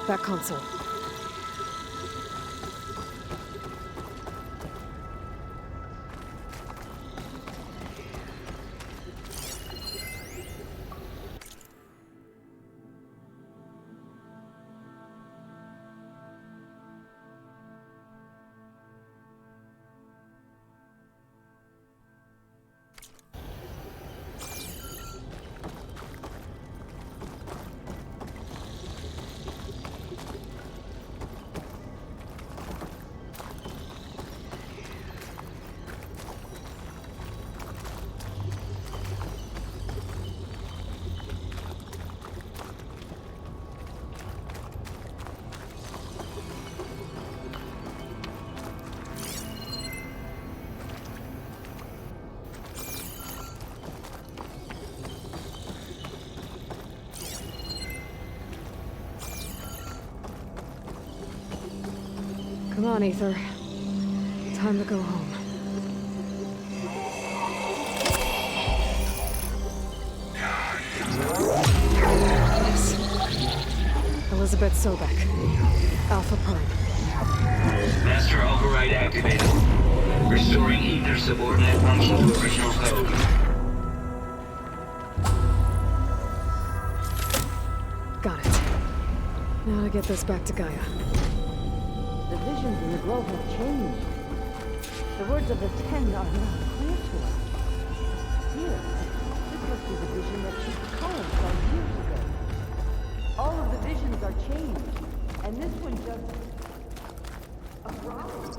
That console. Come on, Ether. Time to go home. Yes. Elizabeth Sobek. Alpha Prime. Master override activated. Restoring Ether subordinate function to original code. Got it. Now to get this back to Gaia. The visions in the Grove have changed. The words of the Ten are now clear to us. Here, this must be the vision that Chief Collins saw years ago. All of the visions are changed, and this one just arrived.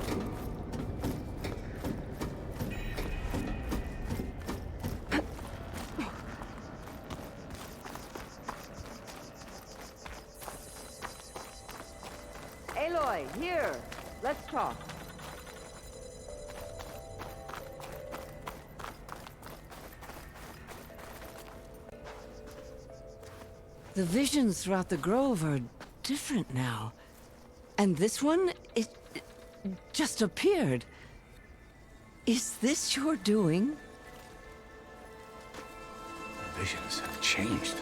Aloy, here. Let's talk. The visions throughout the grove are different now. And this one, it just appeared. Is this your doing? The visions have changed.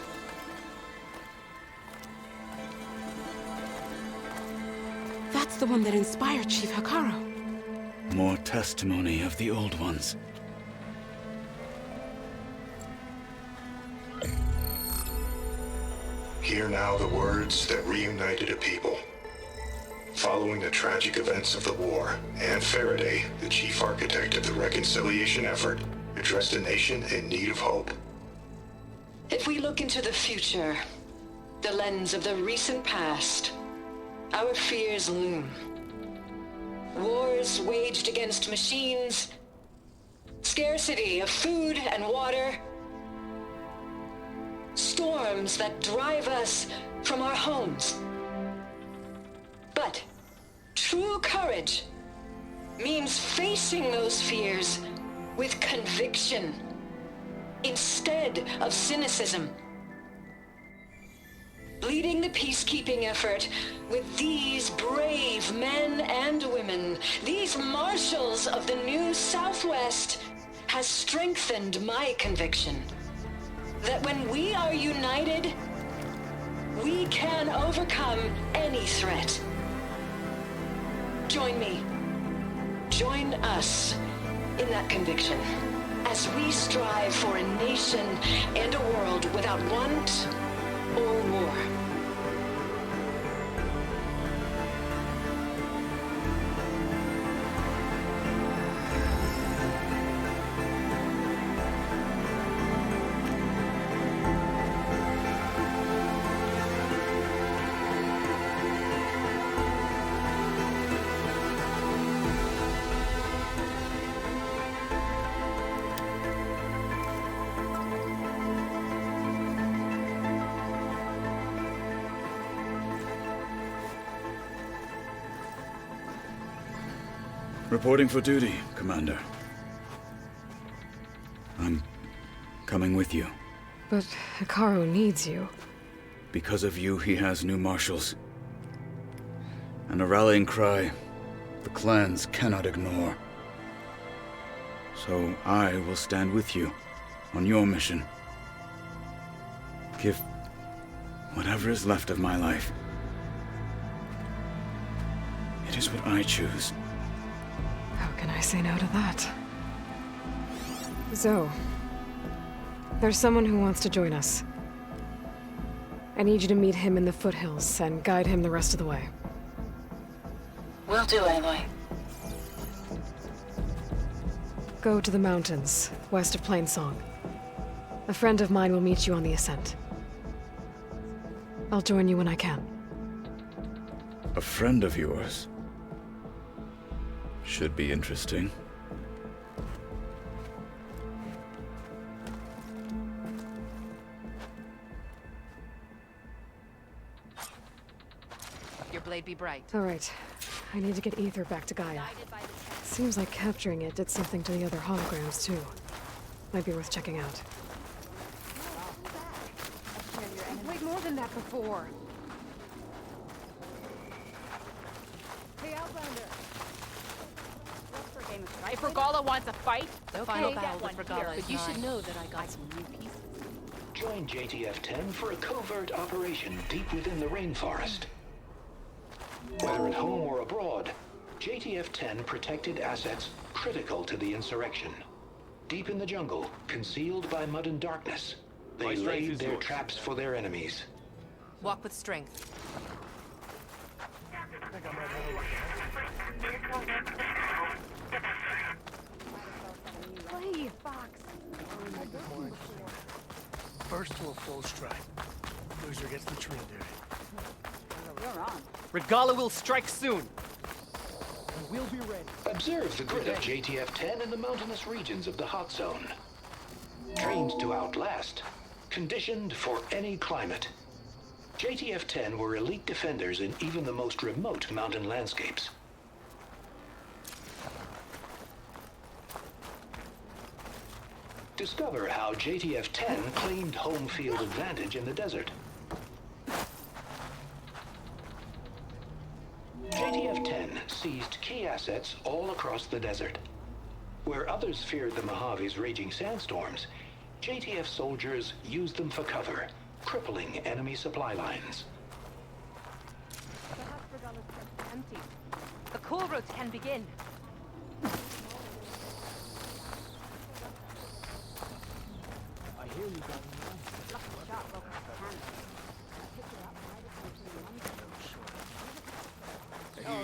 That's the one that inspired Chief Hikaru. More testimony of the old ones. Hear now the words that reunited a people. Following the tragic events of the war, Anne Faraday, the chief architect of the reconciliation effort, addressed a nation in need of hope. If we look into the future, the lens of the recent past, our fears loom. Wars waged against machines, scarcity of food and water, storms that drive us from our homes. But true courage means facing those fears with conviction instead of cynicism. Leading the peacekeeping effort with these brave men and women, these marshals of the new Southwest, has strengthened my conviction that when we are united, we can overcome any threat. Join me. Join us in that conviction as we strive for a nation and a world without want or war. Reporting for duty, Commander. I'm coming with you. But Hikaru needs you. Because of you, he has new marshals. And a rallying cry the clans cannot ignore. So I will stand with you on your mission. Give whatever is left of my life It is what I choose. How can I say no to that? Zoe, there's someone who wants to join us. I need you to meet him in the foothills and guide him the rest of the way. Will do, Aloy. Go to the mountains, west of Plainsong. A friend of mine will meet you on the ascent. I'll join you when I can. A friend of yours? Should be interesting. Your blade be bright. All right. I need to get Ether back to Gaia. Seems like capturing it did something to the other holograms, too. Might be worth checking out. I've played more than that before. Hey, Outlander. If Regala wants a fight, No okay, final that battle one with Regala here is is you should mine. know that I got some new pieces. Join JTF-10 for a covert operation deep within the rainforest. Whether at home or abroad, JTF-10 protected assets critical to the insurrection. Deep in the jungle, concealed by mud and darkness, they laid their traps for their enemies. Walk with strength. Play, Fox. First to a full strike. Loser gets the tree duty. You're on. Regala will strike soon. We'll be ready. Observe the grit of JTF-10 in the mountainous regions of the hot zone. Trained to outlast, conditioned for any climate. JTF-10 were elite defenders in even the most remote mountain landscapes. Discover how JTF-10 claimed home field advantage in the desert. JTF-10 seized key assets all across the desert. Where others feared the Mojave's raging sandstorms, JTF soldiers used them for cover, crippling enemy supply lines. Perhaps Regala's chest is empty. The cool routes can begin. I hear you got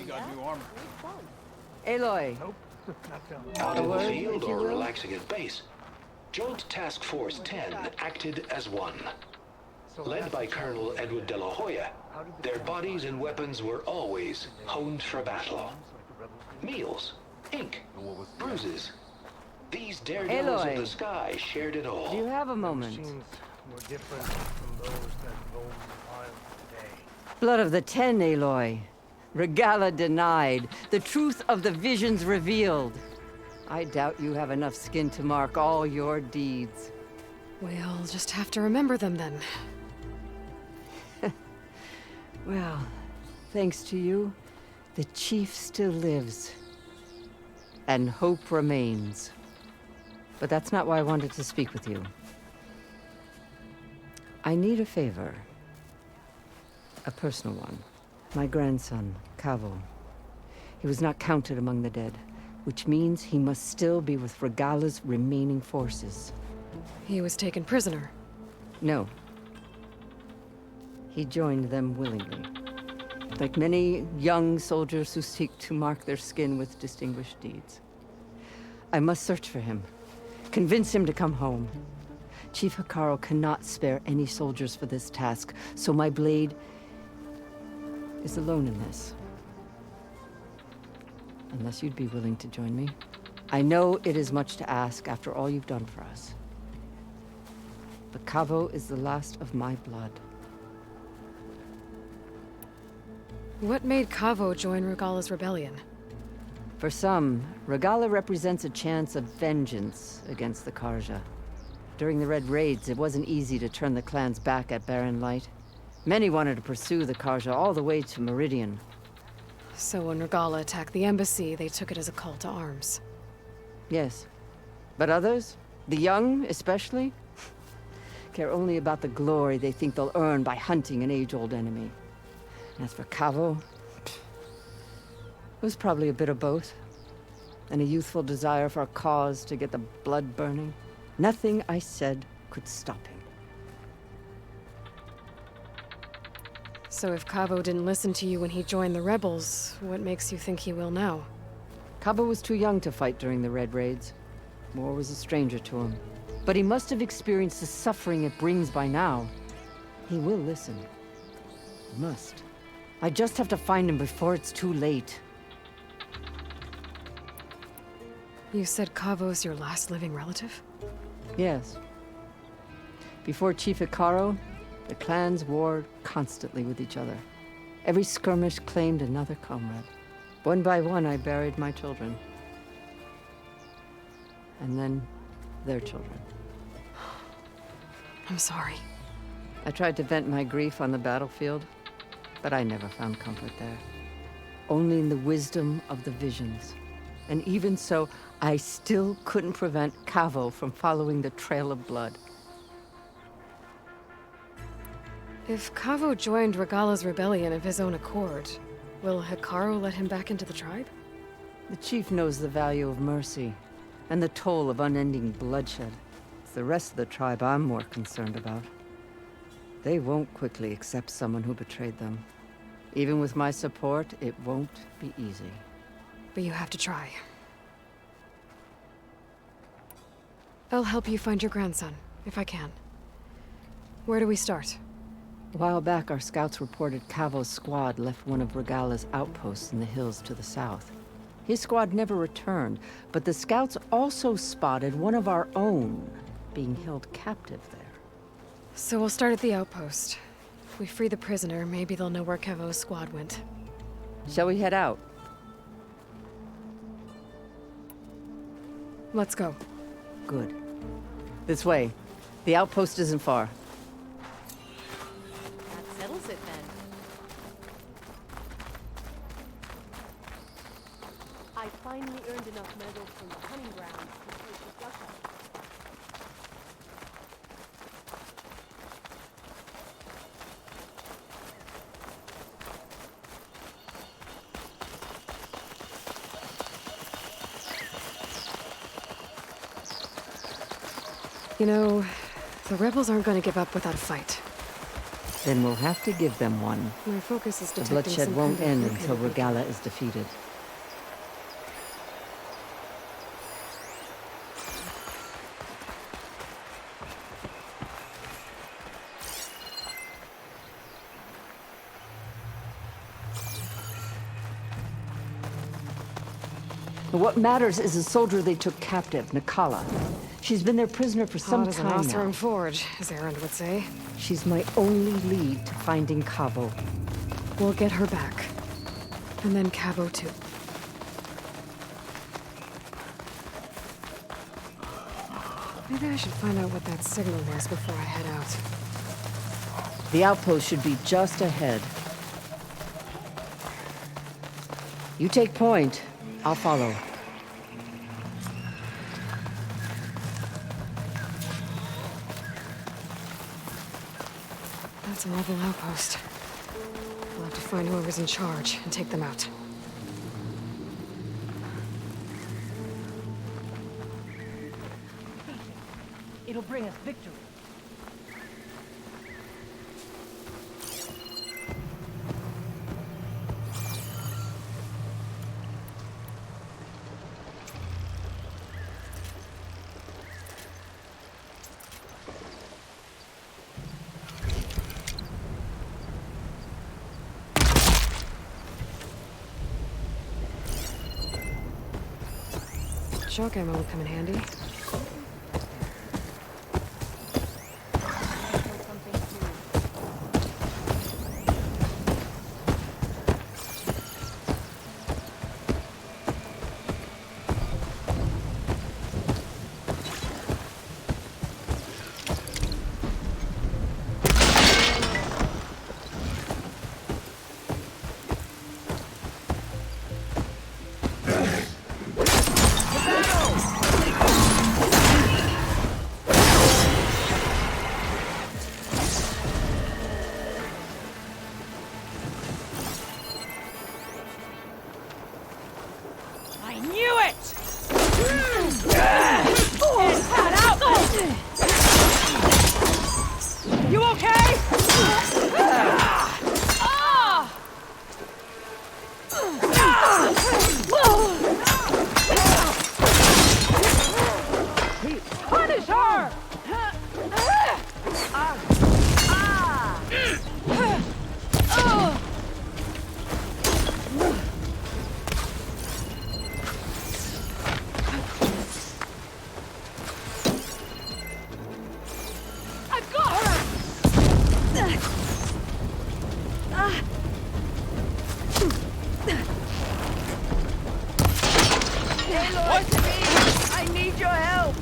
You got new armor. Aloy, Nope, not down. Out in the word, field if you or will. relaxing at base, Joint Task Force 10 acted as one. Led by Colonel Edward De La Hoya, their bodies and weapons were always honed for battle. Meals, ink, bruises. These daredevils Aloy. of the sky shared it all. do you have a moment? Machines were different from those that roam the wild today. Blood of the Ten, Aloy. Regala denied. The truth of the visions revealed. I doubt you have enough skin to mark all your deeds. We'll just have to remember them then. Well, thanks to you, the chief still lives. And hope remains. But that's not why I wanted to speak with you. I need a favor. A personal one. My grandson, Cavo. He was not counted among the dead, which means he must still be with Regala's remaining forces. He was taken prisoner. No. He joined them willingly. Like many young soldiers who seek to mark their skin with distinguished deeds. I must search for him. Convince him to come home. Chief Hikaru cannot spare any soldiers for this task, so my blade is alone in this. Unless you'd be willing to join me. I know it is much to ask after all you've done for us. But Cavo is the last of my blood. What made Cavo join Regala's rebellion? For some, Regala represents a chance of vengeance against the Karja. During the Red Raids, it wasn't easy to turn the clans back at Barren Light. Many wanted to pursue the Karja all the way to Meridian. So when Regala attacked the embassy, they took it as a call to arms. Yes. But others, the young especially, care only about the glory they think they'll earn by hunting an age-old enemy. And as for Cavo, It was probably a bit of both. And a youthful desire for a cause to get the blood burning. Nothing I said could stop him. So if Cavo didn't listen to you when he joined the rebels, what makes you think he will now? Cabo was too young to fight during the Red Raids. War was a stranger to him. But he must have experienced the suffering it brings by now. He will listen. He must. I just have to find him before it's too late. You said Cavo's your last living relative? Yes. Before Chief Hikaru, the clans warred constantly with each other. Every skirmish claimed another comrade. One by one, I buried my children. And then their children. I'm sorry. I tried to vent my grief on the battlefield, but I never found comfort there. Only in the wisdom of the visions. And even so, I still couldn't prevent Cavo from following the trail of blood. If Cavo joined Regala's rebellion of his own accord, will Hikaru let him back into the tribe? The chief knows the value of mercy, and the toll of unending bloodshed. It's the rest of the tribe I'm more concerned about. They won't quickly accept someone who betrayed them. Even with my support, it won't be easy. But you have to try. I'll help you find your grandson, if I can. Where do we start? A while back, our scouts reported Cavo's squad left one of Regala's outposts in the hills to the south. His squad never returned, but the scouts also spotted one of our own being held captive there. So we'll start at the outpost. If we free the prisoner, maybe they'll know where Cavo's squad went. Shall we head out? Let's go. Good. This way. The outpost isn't far. That settles it then. I finally earned enough medals from the hunting grounds to take the duck up. You know, the rebels aren't going to give up without a fight. Then we'll have to give them one. My focus is The detecting bloodshed some won't kind of end until locator Regala is defeated. What matters is the soldier they took captive, Nakala. She's been their prisoner for some Hot as an time Oseram now. forge, as Erend would say. She's my only lead to finding Cavo. We'll get her back. And then Cavo too. Maybe I should find out what that signal was before I head out. The outpost should be just ahead. You take point. I'll follow. That's a rebel outpost. We'll have to find whoever's in charge and take them out. It'll bring us victory. Shock ammo will come in handy. I knew it! Get that out! You okay? Punish her! I've got her! Hey, Lord, to me! I need your help!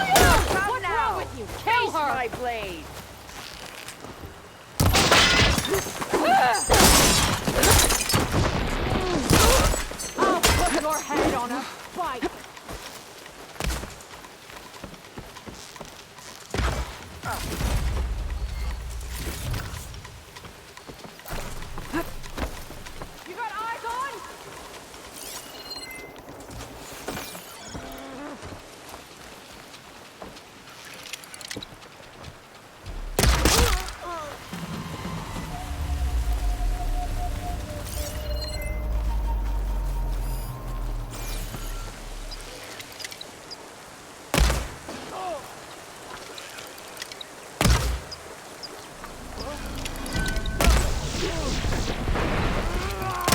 What's wrong with you? Kill her! My blade! I'll put your head on a spike! You got eyes on?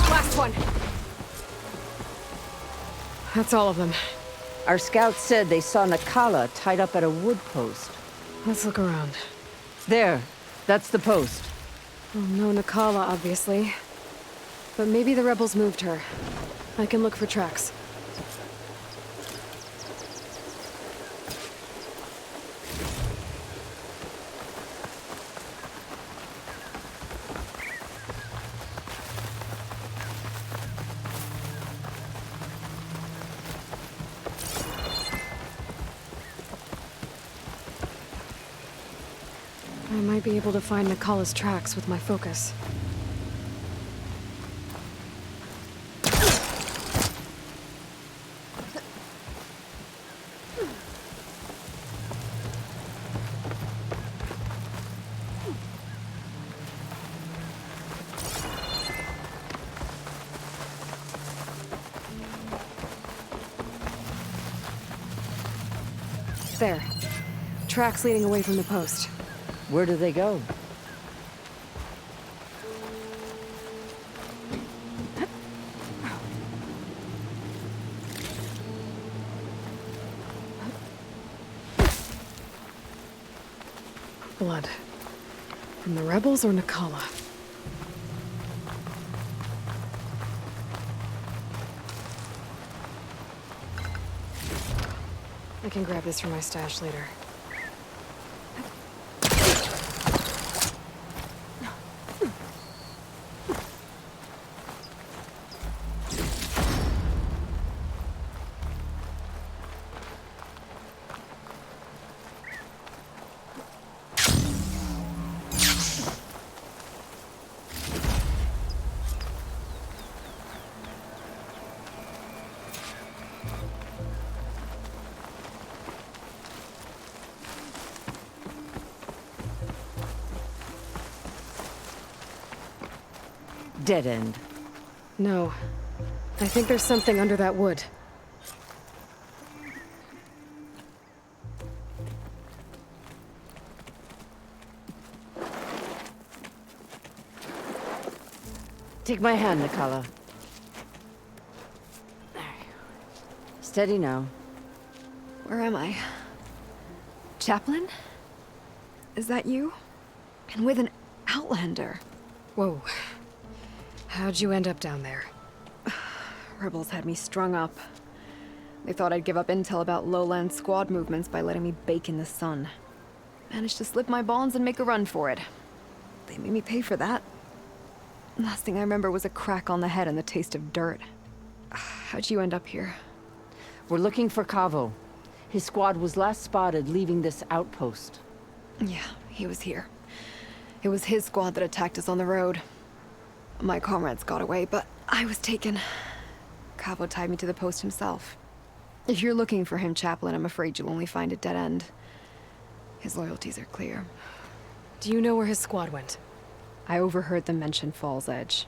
Last one. That's all of them. Our scouts said they saw Nakala tied up at a wood post. Let's look around. There. That's the post. Oh, no Nakala, obviously. But maybe the rebels moved her. I can look for tracks. I might be able to find Nakala's tracks with my focus. There. Tracks leading away from the post. Where do they go? Blood. From the rebels or Nakala? I can grab this for my stash later. Dead end. No. I think there's something under that wood. Take my hand, Nakala. Steady now. Where am I? Chaplain? Is that you? And with an Outlander. Whoa. How'd you end up down there? Rebels had me strung up. They thought I'd give up intel about lowland squad movements by letting me bake in the sun. Managed to slip my bonds and make a run for it. They made me pay for that. Last thing I remember was a crack on the head and the taste of dirt. How'd you end up here? We're looking for Kavo. His squad was last spotted leaving this outpost. Yeah, he was here. It was his squad that attacked us on the road. My comrades got away, but I was taken. Cavo tied me to the post himself. If you're looking for him, Chaplain, I'm afraid you'll only find a dead end. His loyalties are clear. Do you know where his squad went? I overheard them mention Fall's Edge.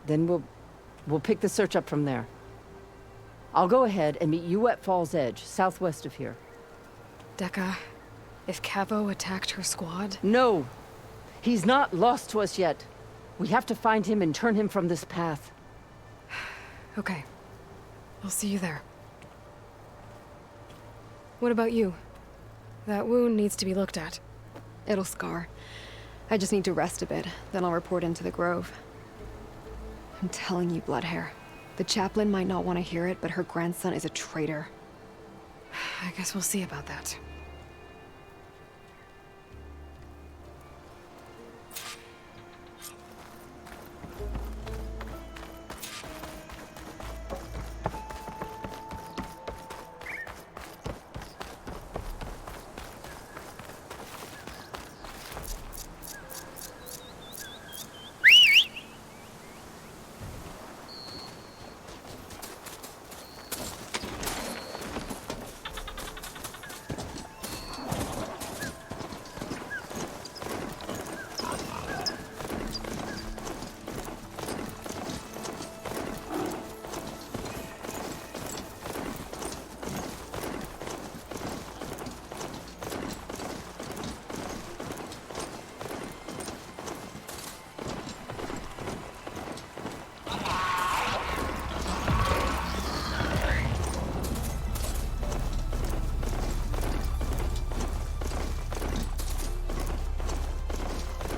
Then we'll pick the search up from there. I'll go ahead and meet you at Fall's Edge, southwest of here. Dekka, if Cavo attacked her squad? No! He's not lost to us yet. We have to find him and turn him from this path. Okay. I'll see you there. What about you? That wound needs to be looked at. It'll scar. I just need to rest a bit, then I'll report into the Grove. I'm telling you, Bloodhair. The chaplain might not want to hear it, but her grandson is a traitor. I guess we'll see about that.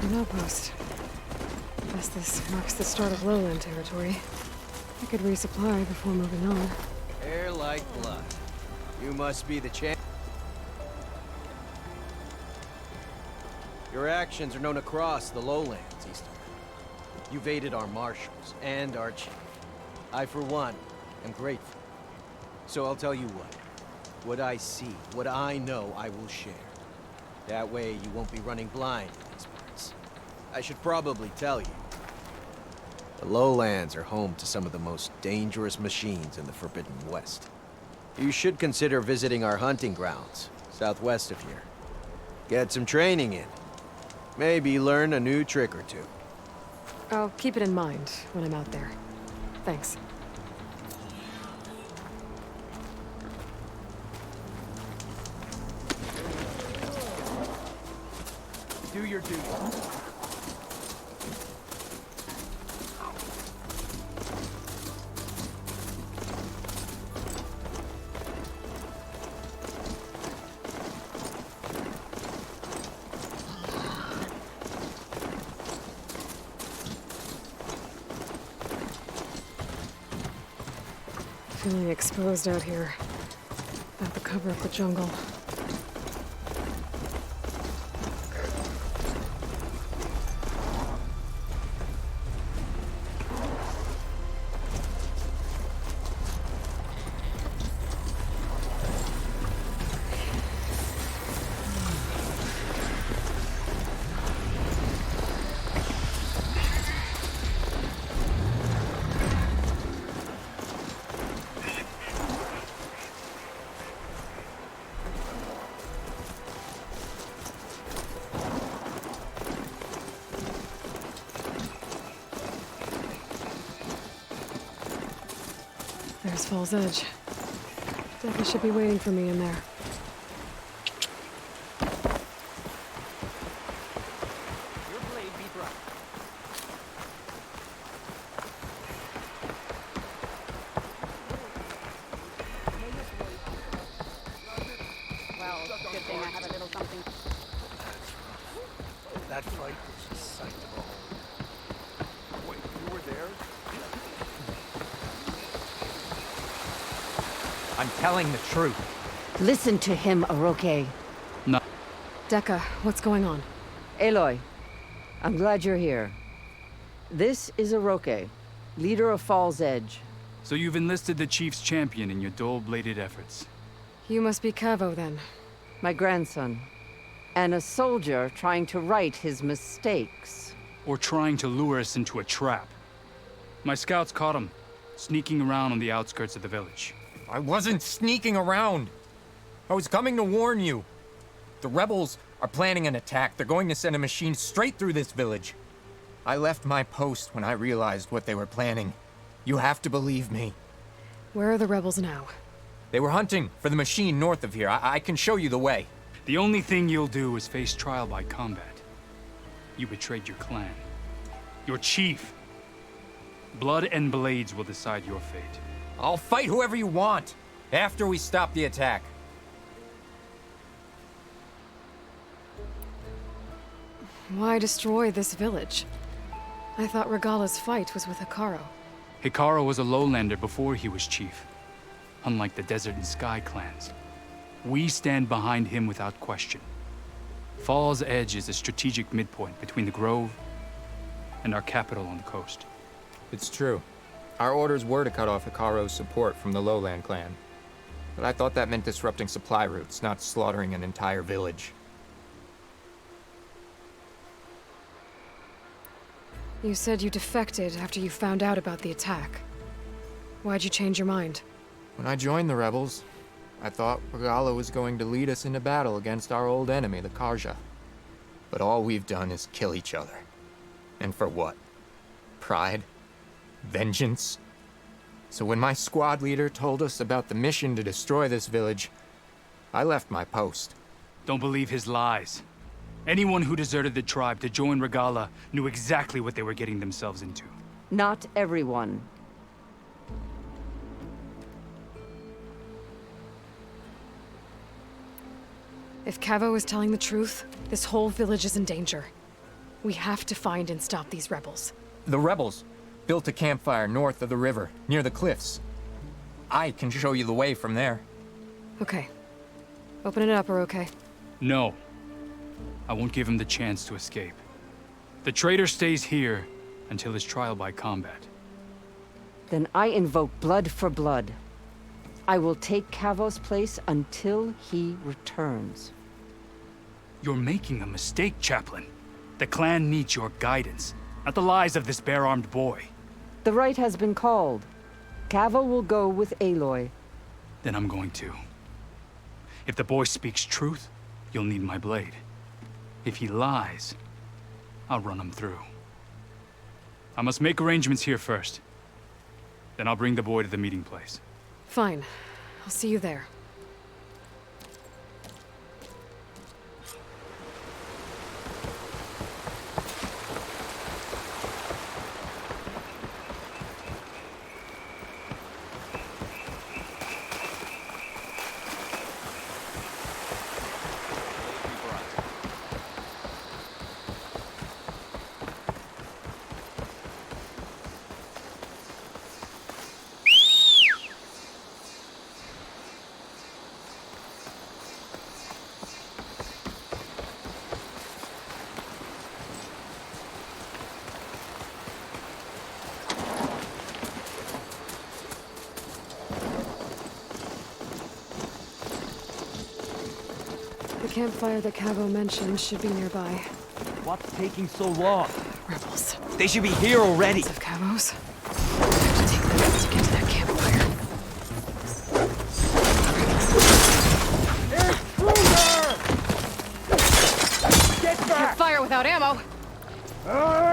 An outpost. Guess this marks the start of lowland territory. I could resupply before moving on. Hair like blood. You must be the champ. Your actions are known across the lowlands, Easterman. You've aided our marshals and our chief. I, for one, am grateful. So I'll tell you what. What I see, what I know, I will share. That way you won't be running blind in these parts. I should probably tell you. The lowlands are home to some of the most dangerous machines in the Forbidden West. You should consider visiting our hunting grounds, southwest of here. Get some training in. Maybe learn a new trick or two. I'll keep it in mind when I'm out there. Thanks. Do your duty. Feeling exposed out here. Without the cover of the jungle. There's Fall's Edge. Definitely should be waiting for me in there. Your blade be bright. Well, good thing I have a little something. That fight was a sight to behold. Wait, you were there? I'm telling the truth. Listen to him, Aroke. No. Dekka, what's going on? Aloy, I'm glad you're here. This is Aroke, leader of Fall's Edge. So you've enlisted the Chief's champion in your dual-bladed efforts. You must be Cavo, then. My grandson. And a soldier trying to right his mistakes. Or trying to lure us into a trap. My scouts caught him, sneaking around on the outskirts of the village. I wasn't sneaking around. I was coming to warn you. The rebels are planning an attack. They're going to send a machine straight through this village. I left my post when I realized what they were planning. You have to believe me. Where are the rebels now? They were hunting for the machine north of here. I can show you the way. The only thing you'll do is face trial by combat. You betrayed your clan. Your chief. Blood and blades will decide your fate. I'll fight whoever you want, after we stop the attack. Why destroy this village? I thought Regala's fight was with Hikaru. Hikaru was a lowlander before he was chief. Unlike the Desert and Sky clans. We stand behind him without question. Fall's Edge is a strategic midpoint between the Grove and our capital on the coast. It's true. Our orders were to cut off Hikaru's support from the Lowland clan. But I thought that meant disrupting supply routes, not slaughtering an entire village. You said you defected after you found out about the attack. Why'd you change your mind? When I joined the rebels, I thought Regala was going to lead us into battle against our old enemy, the Karja. But all we've done is kill each other. And for what? Pride? Vengeance? So when my squad leader told us about the mission to destroy this village, I left my post. Don't believe his lies. Anyone who deserted the tribe to join Regala knew exactly what they were getting themselves into. Not everyone. If Cavo is telling the truth, this whole village is in danger. We have to find and stop these rebels. The rebels built a campfire north of the river, near the cliffs. I can show you the way from there. Okay. Open it up, or okay? No. I won't give him the chance to escape. The traitor stays here until his trial by combat. Then I invoke blood for blood. I will take Cavo's place until he returns. You're making a mistake, Chaplain. The clan needs your guidance, not the lies of this bare-armed boy. The right has been called. Cavo will go with Aloy. Then I'm going to. If the boy speaks truth, you'll need my blade. If he lies, I'll run him through. I must make arrangements here first. Then I'll bring the boy to the meeting place. Fine. I'll see you there. The campfire that Cavo mentioned should be nearby. What's taking so long? Rebels. They should be here already. Lots of Cavos. I have to take them out to get to that campfire. Intruder! Get back! Can't fire without ammo. No!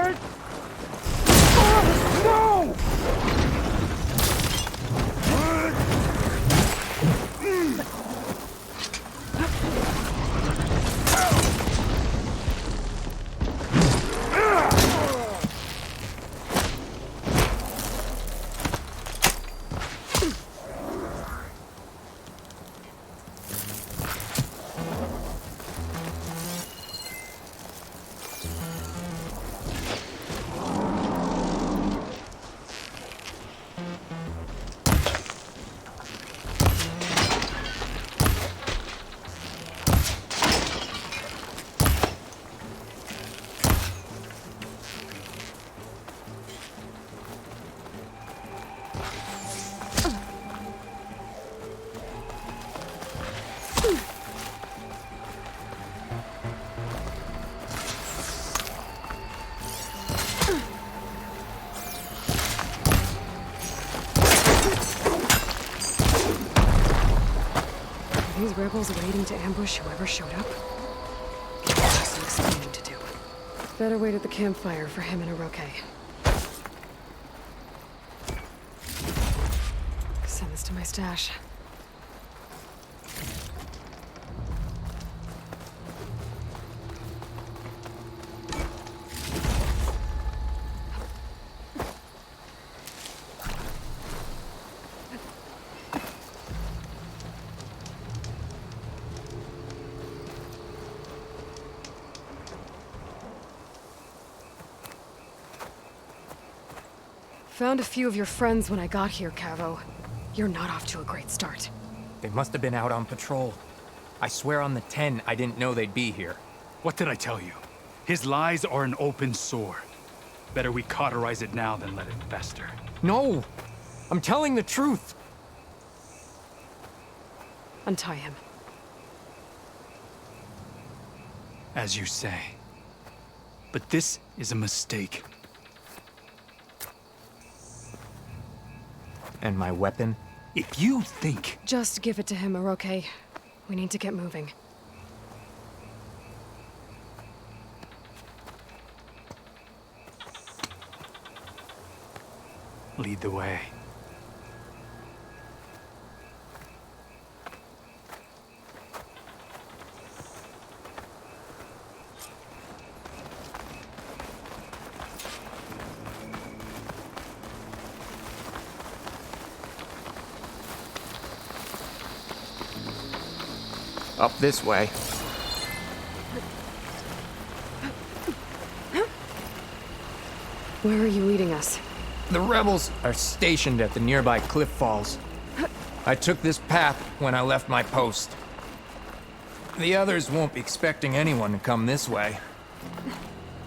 rebels waiting to ambush whoever showed up? There's some explaining to do. Better wait at the campfire for him and Oroke. Send this to my stash. Found a few of your friends when I got here, Cavo. You're not off to a great start. They must have been out on patrol. I swear on the 10, I didn't know they'd be here. What did I tell you? His lies are an open sore. Better we cauterize it now than let it fester. No! I'm telling the truth! Untie him. As you say. But this is a mistake. And my weapon? If you think... Just give it to him, Oroke. We need to get moving. Lead the way. Up this way. Where are you leading us? The rebels are stationed at the nearby cliff falls. I took this path when I left my post. The others won't be expecting anyone to come this way.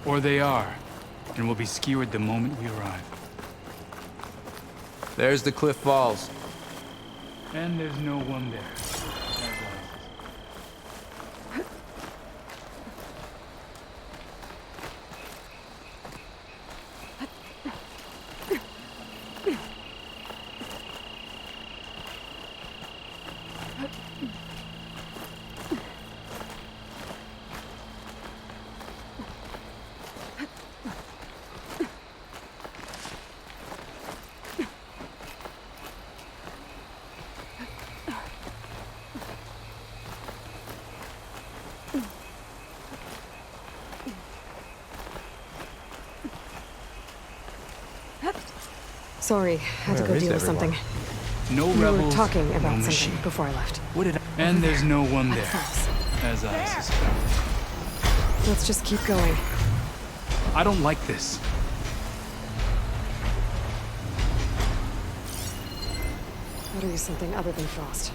Or they are, and will be skewered the moment we arrive. There's the cliff falls. And there's no one there. Sorry, had to Where go is deal with everyone? something. No We rebels, were talking about no something machine. before I left. What did I... And there's no one there, False. as I suspect. Let's just keep going. I don't like this. How to use something other than frost.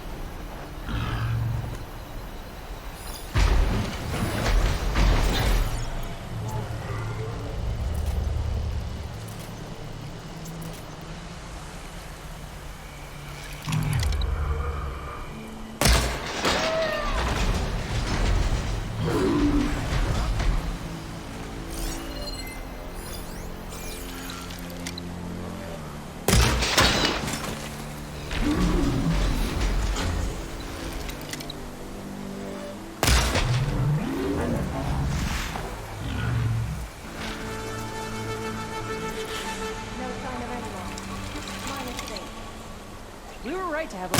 We were right to have a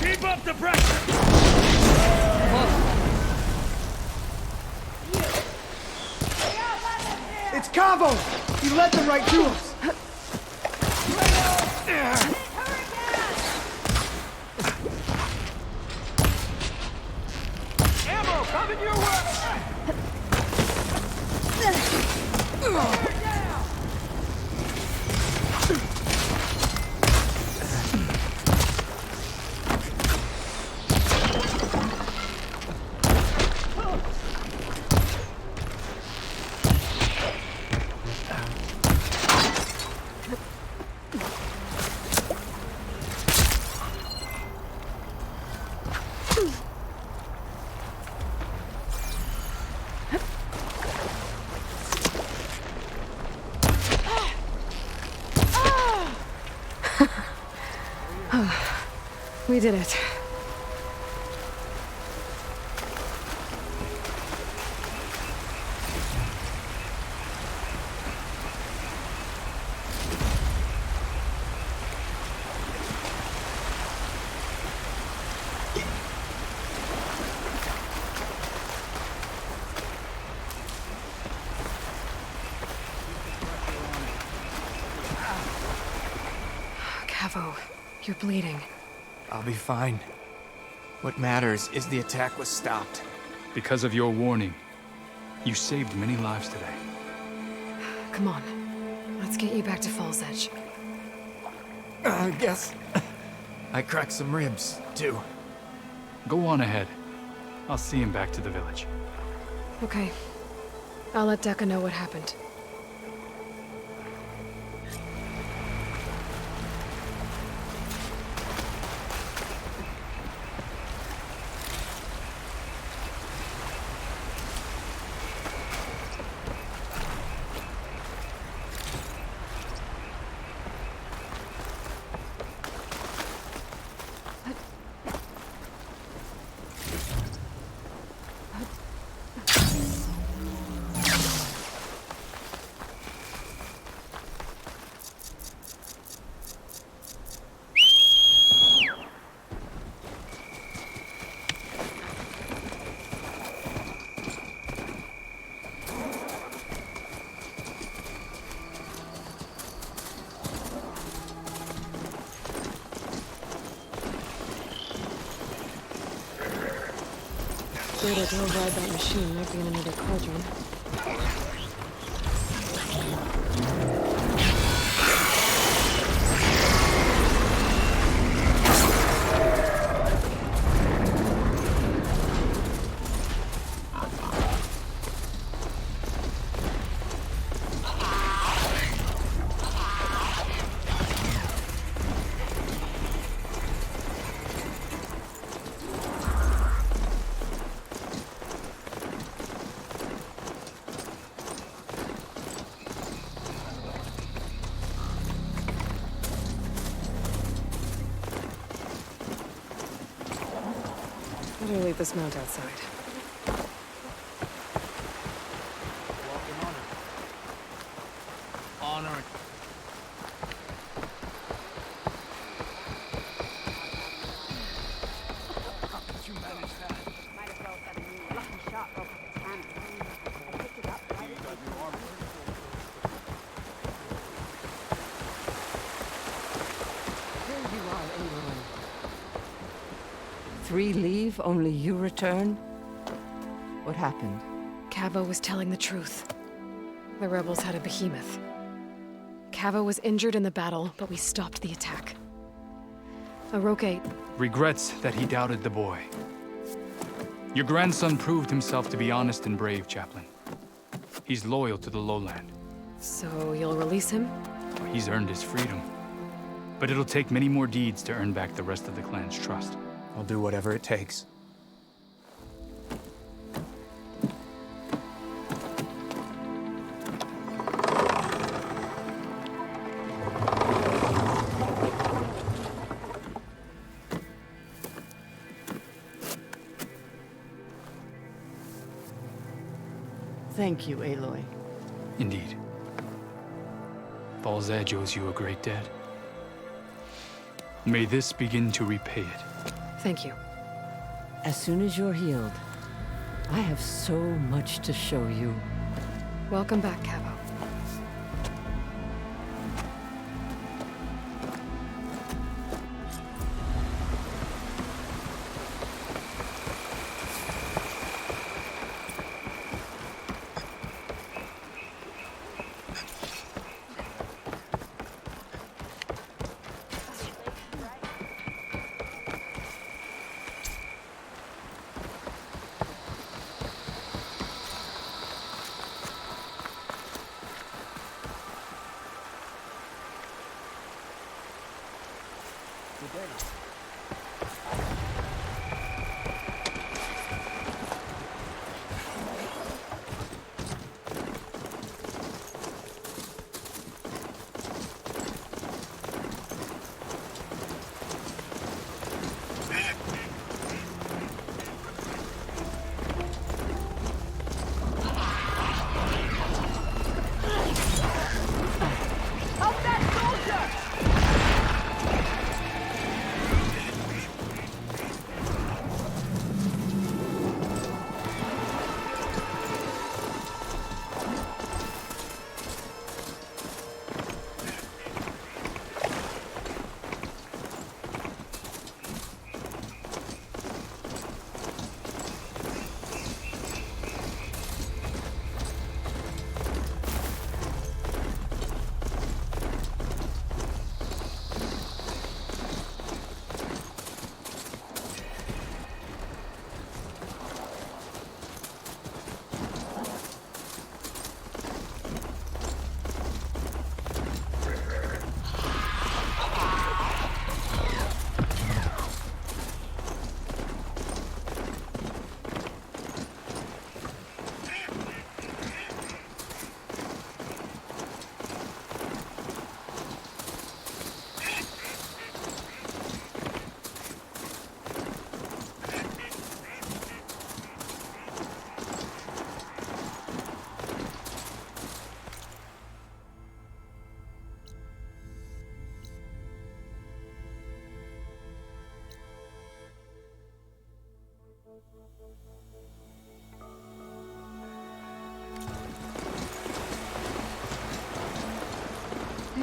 Keep up the pressure! It's Cavo! He led them right to us! Ammo coming your way! We did it. Cavo, you're bleeding. I'll be fine. What matters is the attack was stopped. Because of your warning, you saved many lives today. Come on. Let's get you back to Falls Edge. I guess I cracked some ribs, too. Go on ahead. I'll see him back to the village. Okay. I'll let Decca know what happened. Way to go ride that machine might be in another cauldron. Better leave this mount outside. Walking on it. Honor. How did you manage that? Might as well have got a new lucky shot broke up its hand. I picked it up right You got new armor. Here you are, Aloy. 3 leave, only you return? What happened? Cavo was telling the truth. The rebels had a behemoth. Cavo was injured in the battle, but we stopped the attack. Aroke... Regrets that he doubted the boy. Your grandson proved himself to be honest and brave, Chaplain. He's loyal to the lowland. So you'll release him? He's earned his freedom. But it'll take many more deeds to earn back the rest of the clan's trust. I'll do whatever it takes. Thank you, Aloy. Indeed. Falls Edge owes you a great debt. May this begin to repay it. Thank you. As soon as you're healed, I have so much to show you. Welcome back, Cavo.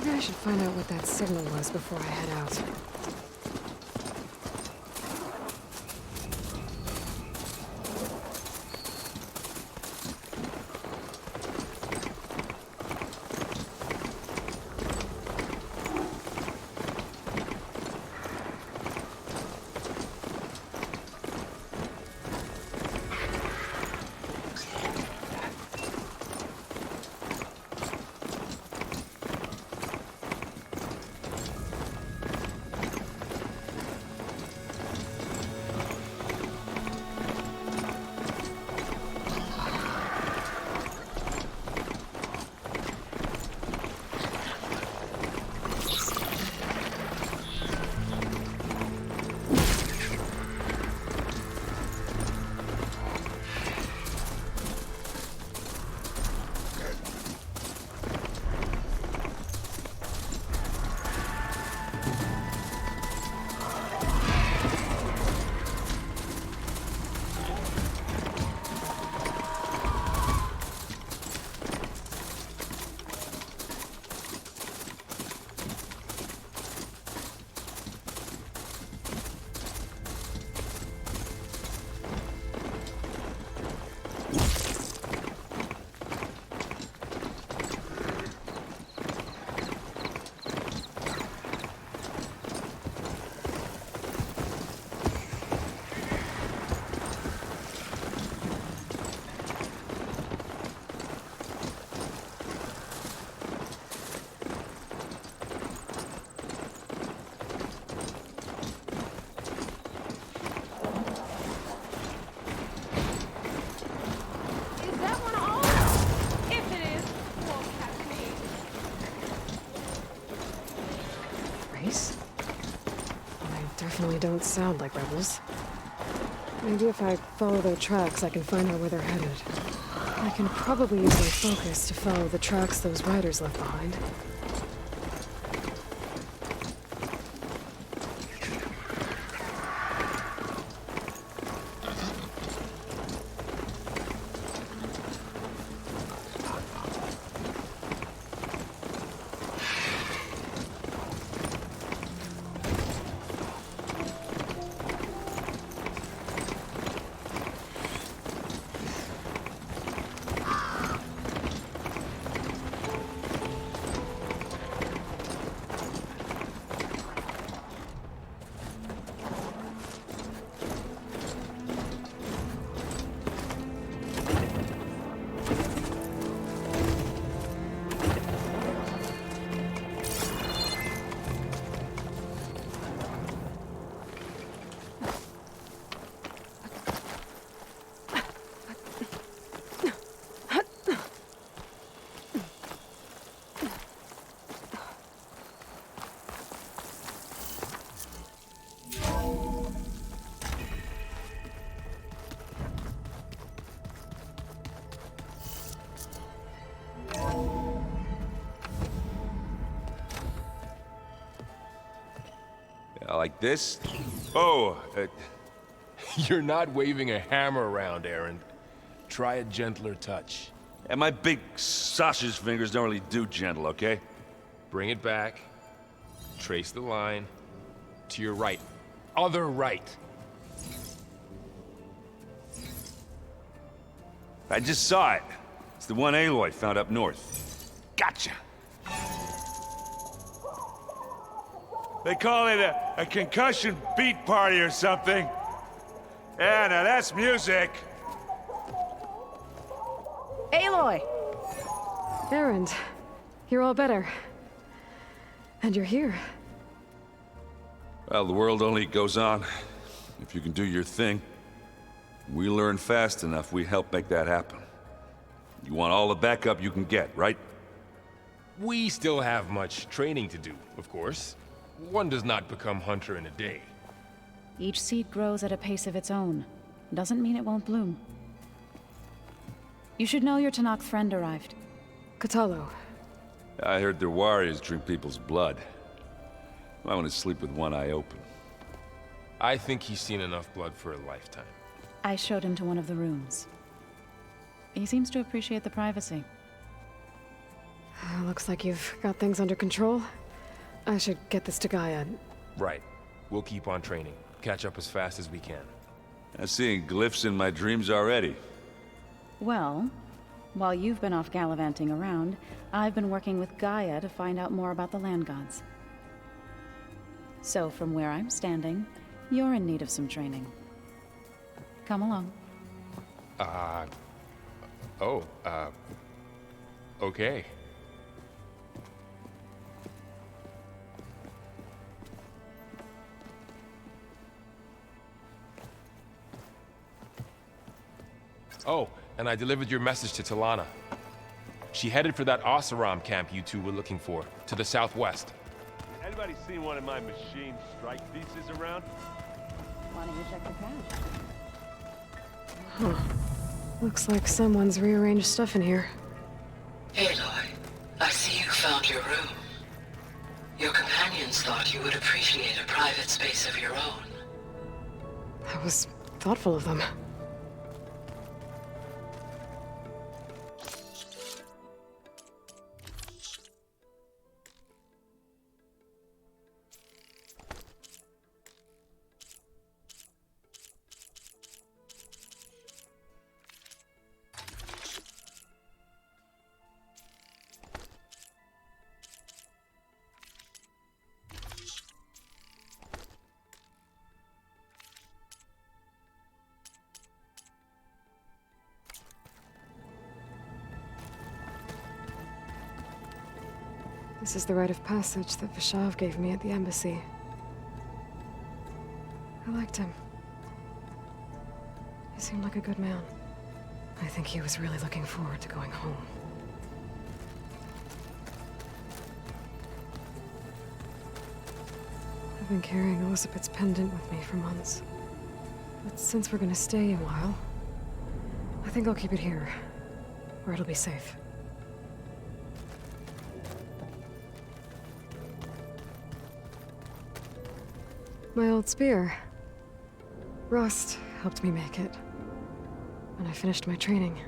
Maybe I should find out what that signal was before I head out. Definitely don't sound like rebels. Maybe if I follow their tracks, I can find out where they're headed. I can probably use my focus to follow the tracks those riders left behind. Like this? Oh, You're not waving a hammer around, Aaron. Try a gentler touch. and my big sausage fingers don't really do gentle, okay? Bring it back. Trace the line. To your right. Other right. I just saw it. It's the one Aloy found up north. Gotcha! They call it a concussion beat party or something. Yeah, now that's music. Aloy! Erend, you're all better. And you're here. Well, the world only goes on if you can do your thing. We learn fast enough, we help make that happen. You want all the backup you can get, right? We still have much training to do, of course. One does not become hunter in a day. Each seed grows at a pace of its own. Doesn't mean it won't bloom. You should know your Tanakh friend arrived. Katalo. I heard their warriors drink people's blood. I want to sleep with one eye open. I think he's seen enough blood for a lifetime. I showed him to one of the rooms. He seems to appreciate the privacy. Looks like you've got things under control. I should get this to Gaia. Right. We'll keep on training. Catch up as fast as we can. I'm seeing glyphs in my dreams already. Well, while you've been off gallivanting around, I've been working with Gaia to find out more about the land gods. So from where I'm standing, you're in need of some training. Come along. Okay. Oh, and I delivered your message to Talana. She headed for that Oseram camp you two were looking for, to the southwest. Anybody seen one of my machine strike pieces around? Why don't you check the cache? Huh. Looks like someone's rearranged stuff in here. Aloy, I see you found your room. Your companions thought you would appreciate a private space of your own. That was thoughtful of them. This is the rite of passage that Vishav gave me at the embassy. I liked him. He seemed like a good man. I think he was really looking forward to going home. I've been carrying Elizabeth's pendant with me for months. But since we're gonna stay a while, I think I'll keep it here, where it'll be safe. My old spear. Rust helped me make it. When I finished my training.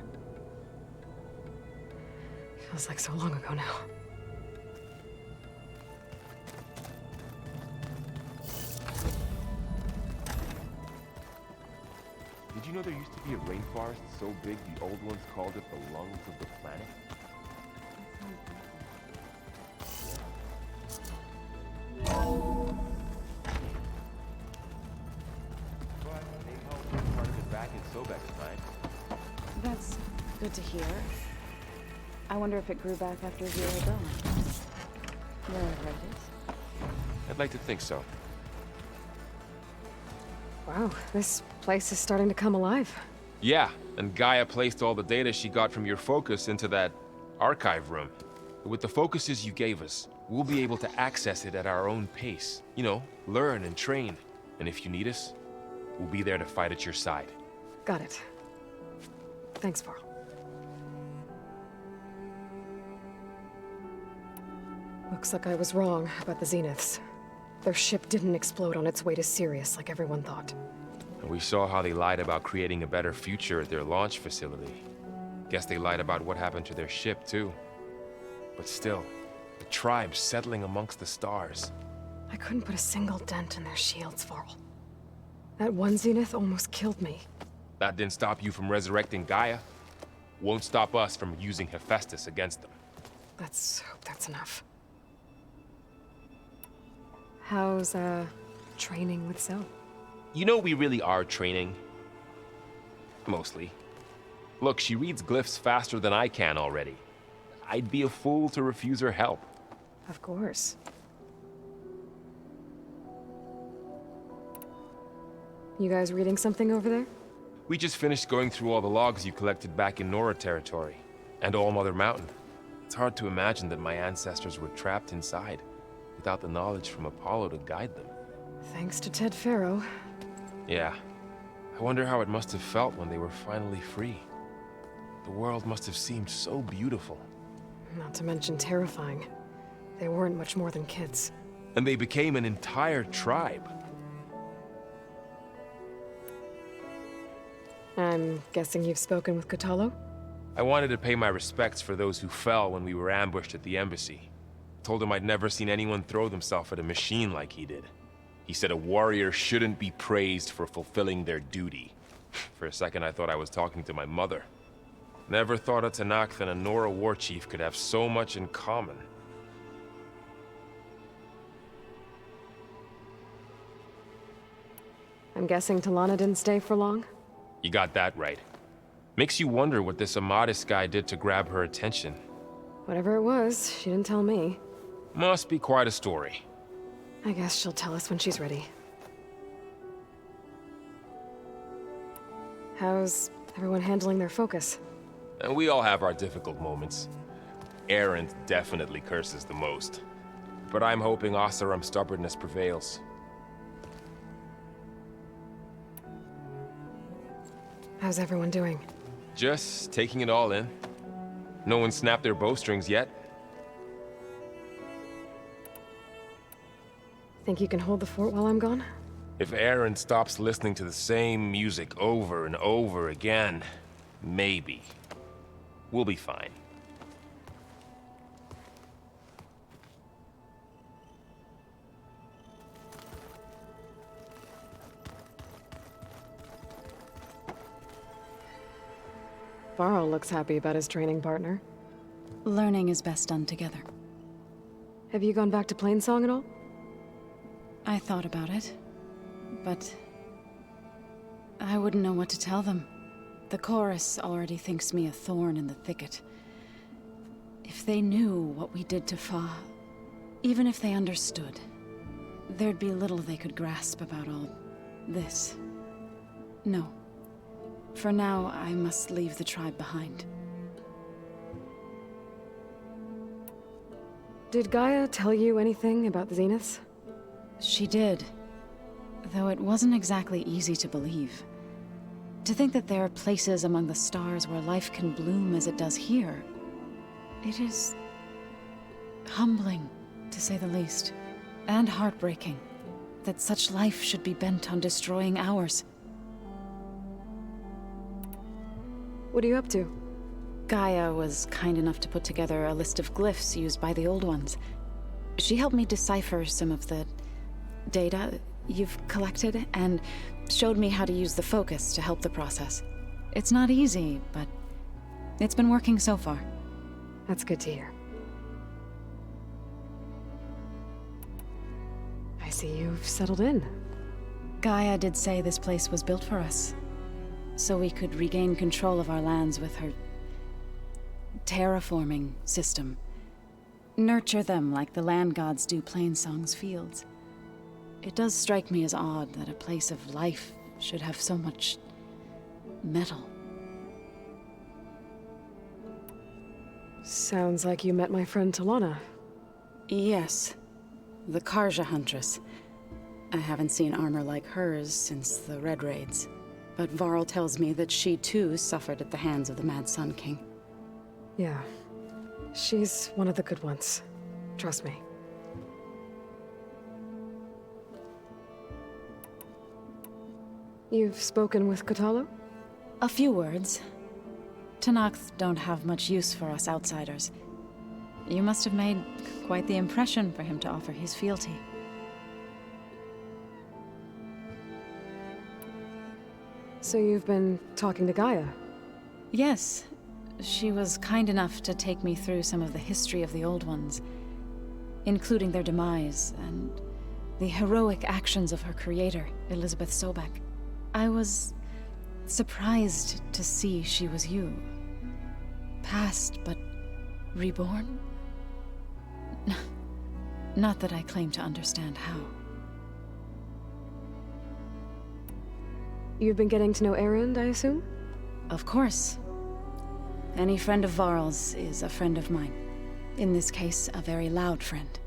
Feels like so long ago now. Did you know there used to be a rainforest so big the old ones called it the lungs of the planet? That's good to hear. I wonder if it grew back after Zero Dawn. Wherever it is. I'd like to think so. Wow, this place is starting to come alive. Yeah, and Gaia placed all the data she got from your focus into that archive room. With the focuses you gave us, we'll be able to access it at our own pace. You know, learn and train. And if you need us, we'll be there to fight at your side. Got it. Thanks, Varl. Looks like I was wrong about the Zeniths. Their ship didn't explode on its way to Sirius like everyone thought. And we saw how they lied about creating a better future at their launch facility. Guess they lied about what happened to their ship, too. But still, the tribe's settling amongst the stars. I couldn't put a single dent in their shields, Varl. That one Zenith almost killed me. That didn't stop you from resurrecting Gaia. Won't stop us from using Hephaestus against them. Let's hope that's enough. How's, training with Zoe? You know we really are training. Mostly. Look, she reads glyphs faster than I can already. I'd be a fool to refuse her help. Of course. You guys reading something over there? We just finished going through all the logs you collected back in Nora territory, and All Mother Mountain. It's hard to imagine that my ancestors were trapped inside, without the knowledge from Apollo to guide them. Thanks to Ted Faro. Yeah. I wonder how it must have felt when they were finally free. The world must have seemed so beautiful. Not to mention terrifying. They weren't much more than kids. And they became an entire tribe. I'm guessing you've spoken with Kotallo? I wanted to pay my respects for those who fell when we were ambushed at the embassy. Told him I'd never seen anyone throw themselves at a machine like he did. He said a warrior shouldn't be praised for fulfilling their duty. For a second, I thought I was talking to my mother. Never thought a Tenakth and a Nora war chief could have so much in common. I'm guessing Talana didn't stay for long? You got that right. Makes you wonder what this Amadis guy did to grab her attention. Whatever it was, she didn't tell me. Must be quite a story. I guess she'll tell us when she's ready. How's everyone handling their focus? And we all have our difficult moments. Erend definitely curses the most. But I'm hoping Oseram's stubbornness prevails. How's everyone doing? Just taking it all in. No one snapped their bowstrings yet. Think you can hold the fort while I'm gone? If Erend stops listening to the same music over and over again, maybe. We'll be fine. Varl looks happy about his training partner. Learning is best done together. Have you gone back to Plainsong at all? I thought about it, but I wouldn't know what to tell them. The chorus already thinks me a thorn in the thicket. If they knew what we did to Fa, even if they understood, there'd be little they could grasp about all this. No. For now, I must leave the tribe behind. Did Gaia tell you anything about the Zeniths? She did. Though it wasn't exactly easy to believe. To think that there are places among the stars where life can bloom as it does here. It is humbling, to say the least. And heartbreaking. That such life should be bent on destroying ours. What are you up to? Gaia was kind enough to put together a list of glyphs used by the Old Ones. She helped me decipher some of the data you've collected, and showed me how to use the focus to help the process. It's not easy, but it's been working so far. That's good to hear. I see you've settled in. Gaia did say this place was built for us, so we could regain control of our lands with her terraforming system. Nurture them like the land gods do Plainsong's fields. It does strike me as odd that a place of life should have so much metal. Sounds like you met my friend Talana. Yes. The Karja Huntress. I haven't seen armor like hers since the Red Raids. But Varl tells me that she too suffered at the hands of the Mad Sun King. Yeah. She's one of the good ones. Trust me. You've spoken with Kotallo? A few words. Tenakth don't have much use for us outsiders. You must have made quite the impression for him to offer his fealty. So you've been talking to Gaia? Yes. She was kind enough to take me through some of the history of the Old Ones, including their demise and the heroic actions of her creator, Elizabeth Sobek. I was surprised to see she was you. Past, but reborn? Not that I claim to understand how. You've been getting to know Erend, I assume? Of course. Any friend of Varl's is a friend of mine. In this case, a very loud friend.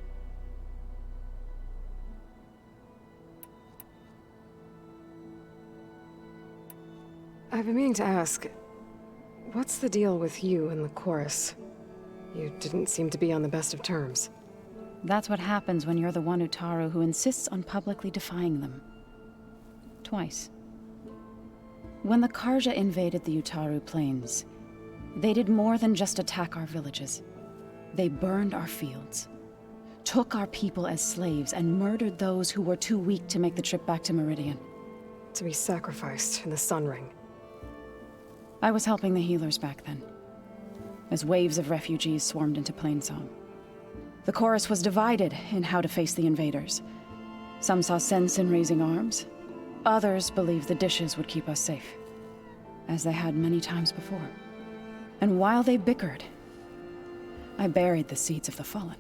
I've been meaning to ask, what's the deal with you and the chorus? You didn't seem to be on the best of terms. That's what happens when you're the one Utaru who insists on publicly defying them. Twice. When the Karja invaded the Utaru plains, They did more than just attack our villages. They burned our fields, took our people as slaves, and murdered those who were too weak to make the trip back to Meridian. To be sacrificed in the Sun Ring. I was helping the healers back then, as waves of refugees swarmed into Plainsong. The chorus was divided in how to face the invaders. Some saw sense in raising arms. Others believed the dishes would keep us safe, as they had many times before. And while they bickered, I buried the seeds of the fallen.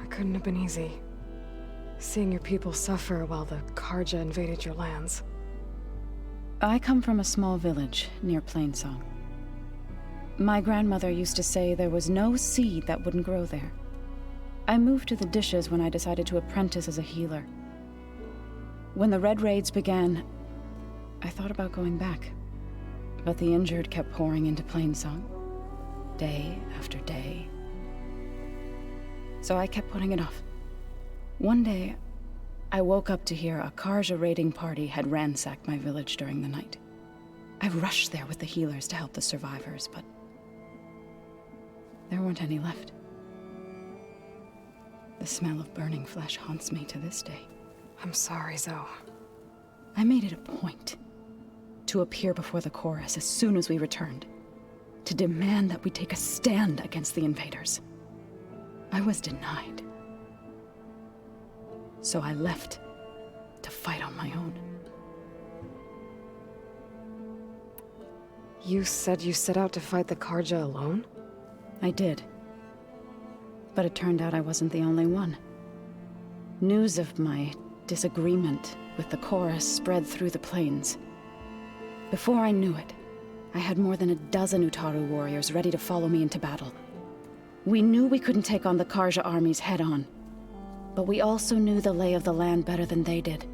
It couldn't have been easy. Seeing your people suffer while the Karja invaded your lands. I come from a small village near Plainsong. My grandmother used to say there was no seed that wouldn't grow there. I moved to the dishes when I decided to apprentice as a healer. When the Red Raids began, I thought about going back. But the injured kept pouring into Plainsong, day after day. So I kept putting it off. One day, I woke up to hear a Karja raiding party had ransacked my village during the night. I rushed there with the healers to help the survivors, but there weren't any left. The smell of burning flesh haunts me to this day. I'm sorry, Zoe. I made it a point to appear before the chorus as soon as we returned, to demand that we take a stand against the invaders. I was denied. So I left to fight on my own. You said you set out to fight the Karja alone? I did. But it turned out I wasn't the only one. News of my disagreement with the chorus spread through the plains. Before I knew it, I had more than a dozen Utaru warriors ready to follow me into battle. We knew we couldn't take on the Karja armies head-on, but we also knew the lay of the land better than they did.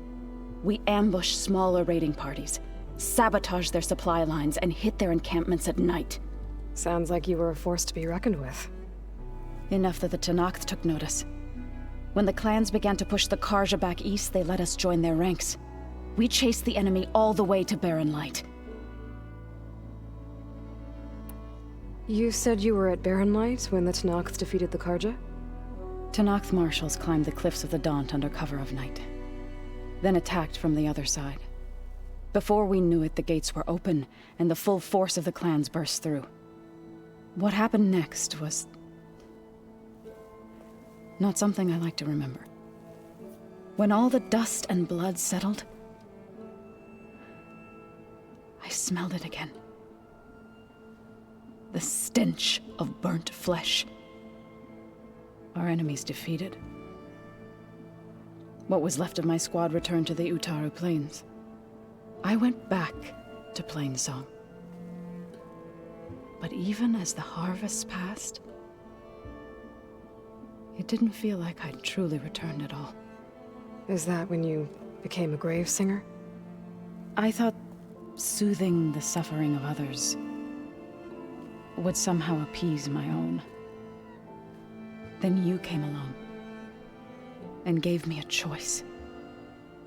We ambushed smaller raiding parties, sabotaged their supply lines, and hit their encampments at night. Sounds like you were a force to be reckoned with. Enough that the Tenakth took notice. When the clans began to push the Karja back east, they let us join their ranks. We chased the enemy all the way to Barren Light. You said you were at Barren Light when the Tenakth defeated the Karja? Tenakth marshals climbed the cliffs of the Daunt under cover of night, then attacked from the other side. Before we knew it, the gates were open, and the full force of the clans burst through. What happened next was not something I like to remember. When all the dust and blood settled, I smelled it again. The stench of burnt flesh. Our enemies defeated. What was left of my squad returned to the Utaru Plains. I went back to Plainsong. But even as the harvest passed, it didn't feel like I'd truly returned at all. Is that when you became a grave singer? I thought soothing the suffering of others would somehow appease my own. Then you came along and gave me a choice.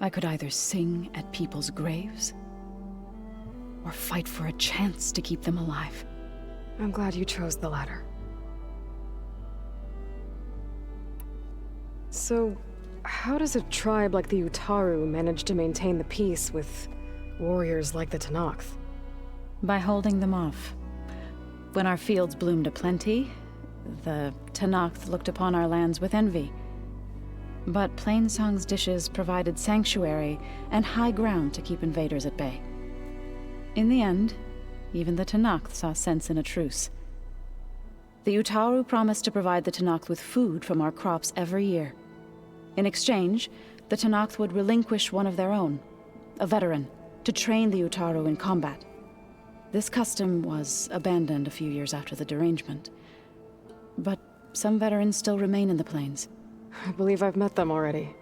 I could either sing at people's graves or fight for a chance to keep them alive. I'm glad you chose the latter. So, how does a tribe like the Utaru manage to maintain the peace with warriors like the Tenakth? By holding them off. When our fields bloomed aplenty, the Tenakth looked upon our lands with envy. But Plainsong's dishes provided sanctuary and high ground to keep invaders at bay. In the end, even the Tenakth saw sense in a truce. The Utaru promised to provide the Tenakth with food from our crops every year. In exchange, the Tenakth would relinquish one of their own, a veteran, to train the Utaru in combat. This custom was abandoned a few years after the derangement. But some veterans still remain in the plains. I believe I've met them already.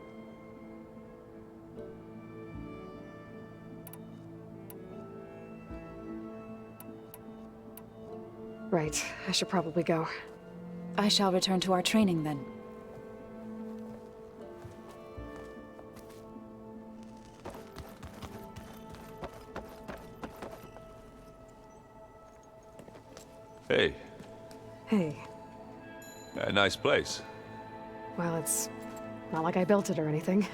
Right, I should probably go. I shall return to our training then. Hey, Hey. a nice place. Well, it's not like I built it or anything.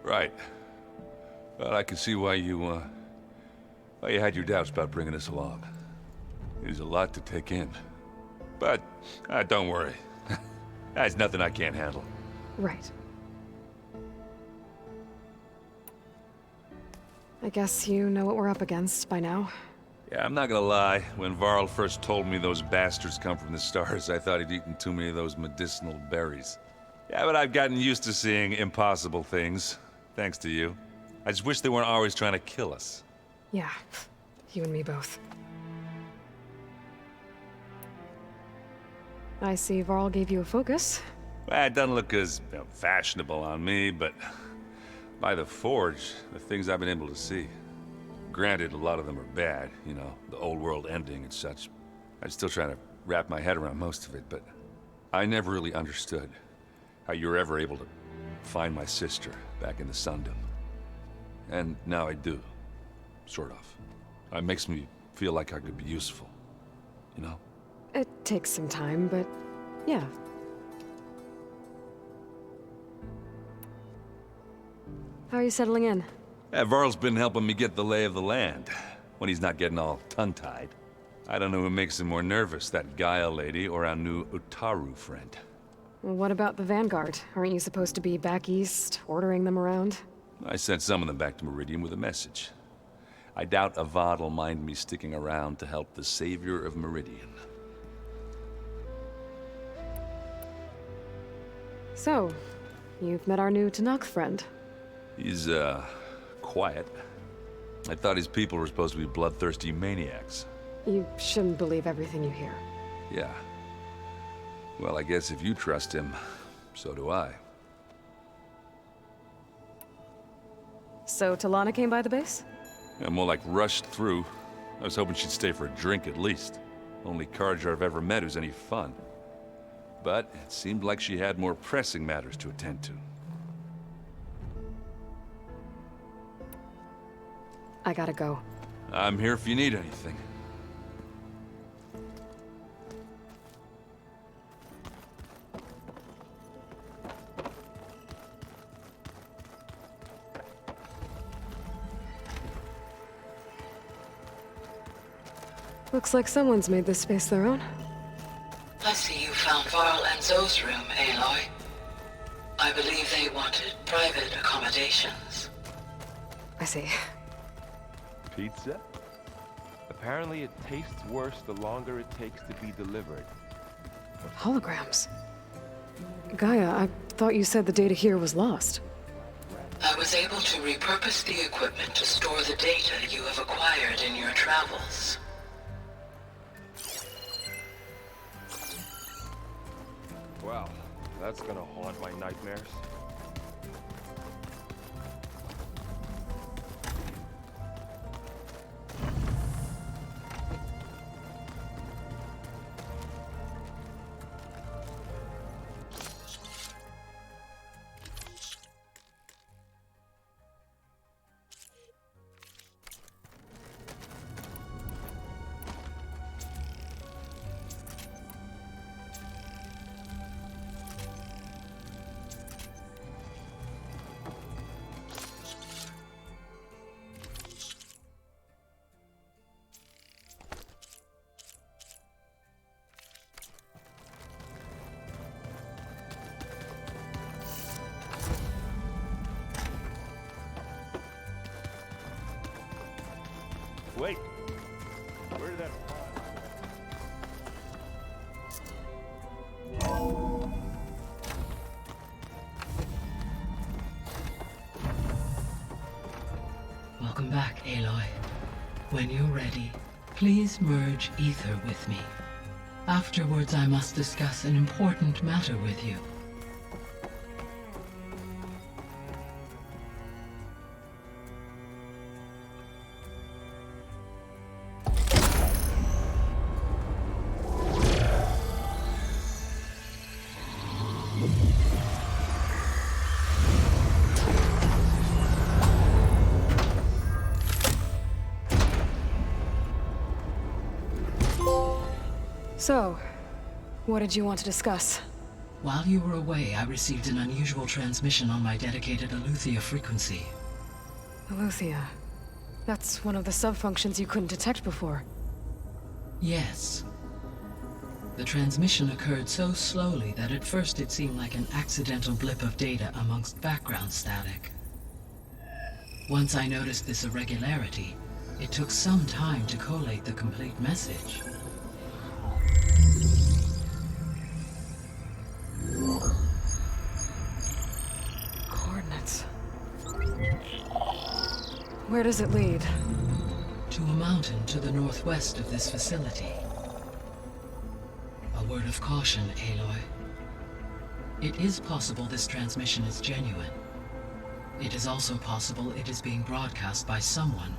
Right. Well, I can see why you had your doubts about bringing us along. It is a lot to take in. But, don't worry. That's nothing I can't handle. Right. I guess you know what we're up against by now. Yeah, I'm not gonna lie. When Varl first told me those bastards come from the stars, I thought he'd eaten too many of those medicinal berries. Yeah, but I've gotten used to seeing impossible things, thanks to you. I just wish they weren't always trying to kill us. Yeah, you and me both. I see Varl gave you a focus. Well, it doesn't look as fashionable on me, but by the Forge, the things I've been able to see. Granted, a lot of them are bad, you know, the old world ending and such. I'm still trying to wrap my head around most of it, but I never really understood how you were ever able to find my sister back in the Sundom. And now I do, sort of. It makes me feel like I could be useful, you know? It takes some time, but yeah. How are you settling in? Yeah, Varl's been helping me get the lay of the land, when he's not getting all tongue-tied. I don't know who makes him more nervous, that Gaia lady or our new Utaru friend. What about the Vanguard? Aren't you supposed to be back east, ordering them around? I sent some of them back to Meridian with a message. I doubt Avad will mind me sticking around to help the savior of Meridian. So, you've met our new Tanakh friend. He's, quiet. I thought his people were supposed to be bloodthirsty maniacs. You shouldn't believe everything you hear. Yeah. Well, I guess if you trust him, so do I. So Talana came by the base? Yeah, more like rushed through. I was hoping she'd stay for a drink at least. Only Carja I've ever met who's any fun. But it seemed like she had more pressing matters to attend to. I gotta go. I'm here if you need anything. Looks like someone's made this space their own. I see you found Varl and Zoe's room, Aloy. I believe they wanted private accommodations. I see. Pizza? Apparently it tastes worse the longer it takes to be delivered. Holograms. Gaia, I thought you said the data here was lost. I was able to repurpose the equipment to store the data you have acquired in your travels. Well, that's gonna haunt my nightmares. Wait! Where did that... Welcome back, Aloy. When you're ready, please merge ether with me. Afterwards, I must discuss an important matter with you. So, what did you want to discuss? While you were away, I received an unusual transmission on my dedicated Eleuthia frequency. Eleuthia. That's one of the sub-functions you couldn't detect before. Yes. The transmission occurred so slowly that at first it seemed like an accidental blip of data amongst background static. Once I noticed this irregularity, it took some time to collate the complete message. Coordinates. Where does it lead? To a mountain to the northwest of this facility. A word of caution, Aloy. It is possible this transmission is genuine. It is also possible it is being broadcast by someone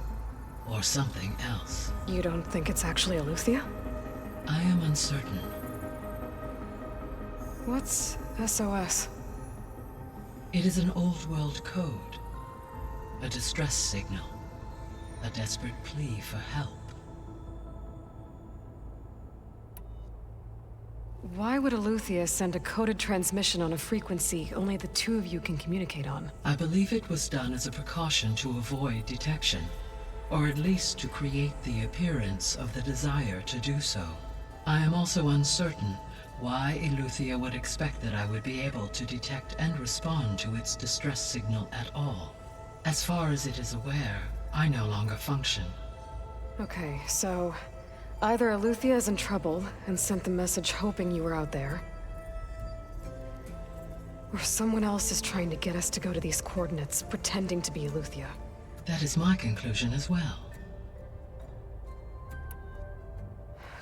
or something else. You don't think it's actually Eleuthia? I am uncertain. What's SOS? It is an old world code. A distress signal. A desperate plea for help. Why would Eleuthia send a coded transmission on a frequency only the two of you can communicate on? I believe it was done as a precaution to avoid detection, or at least to create the appearance of the desire to do so. I am also uncertain why Eleuthia would expect that I would be able to detect and respond to its distress signal at all. As far as it is aware, I no longer function. Okay, so either Eleuthia is in trouble and sent the message hoping you were out there, or someone else is trying to get us to go to these coordinates, pretending to be Eleuthia. That is my conclusion as well.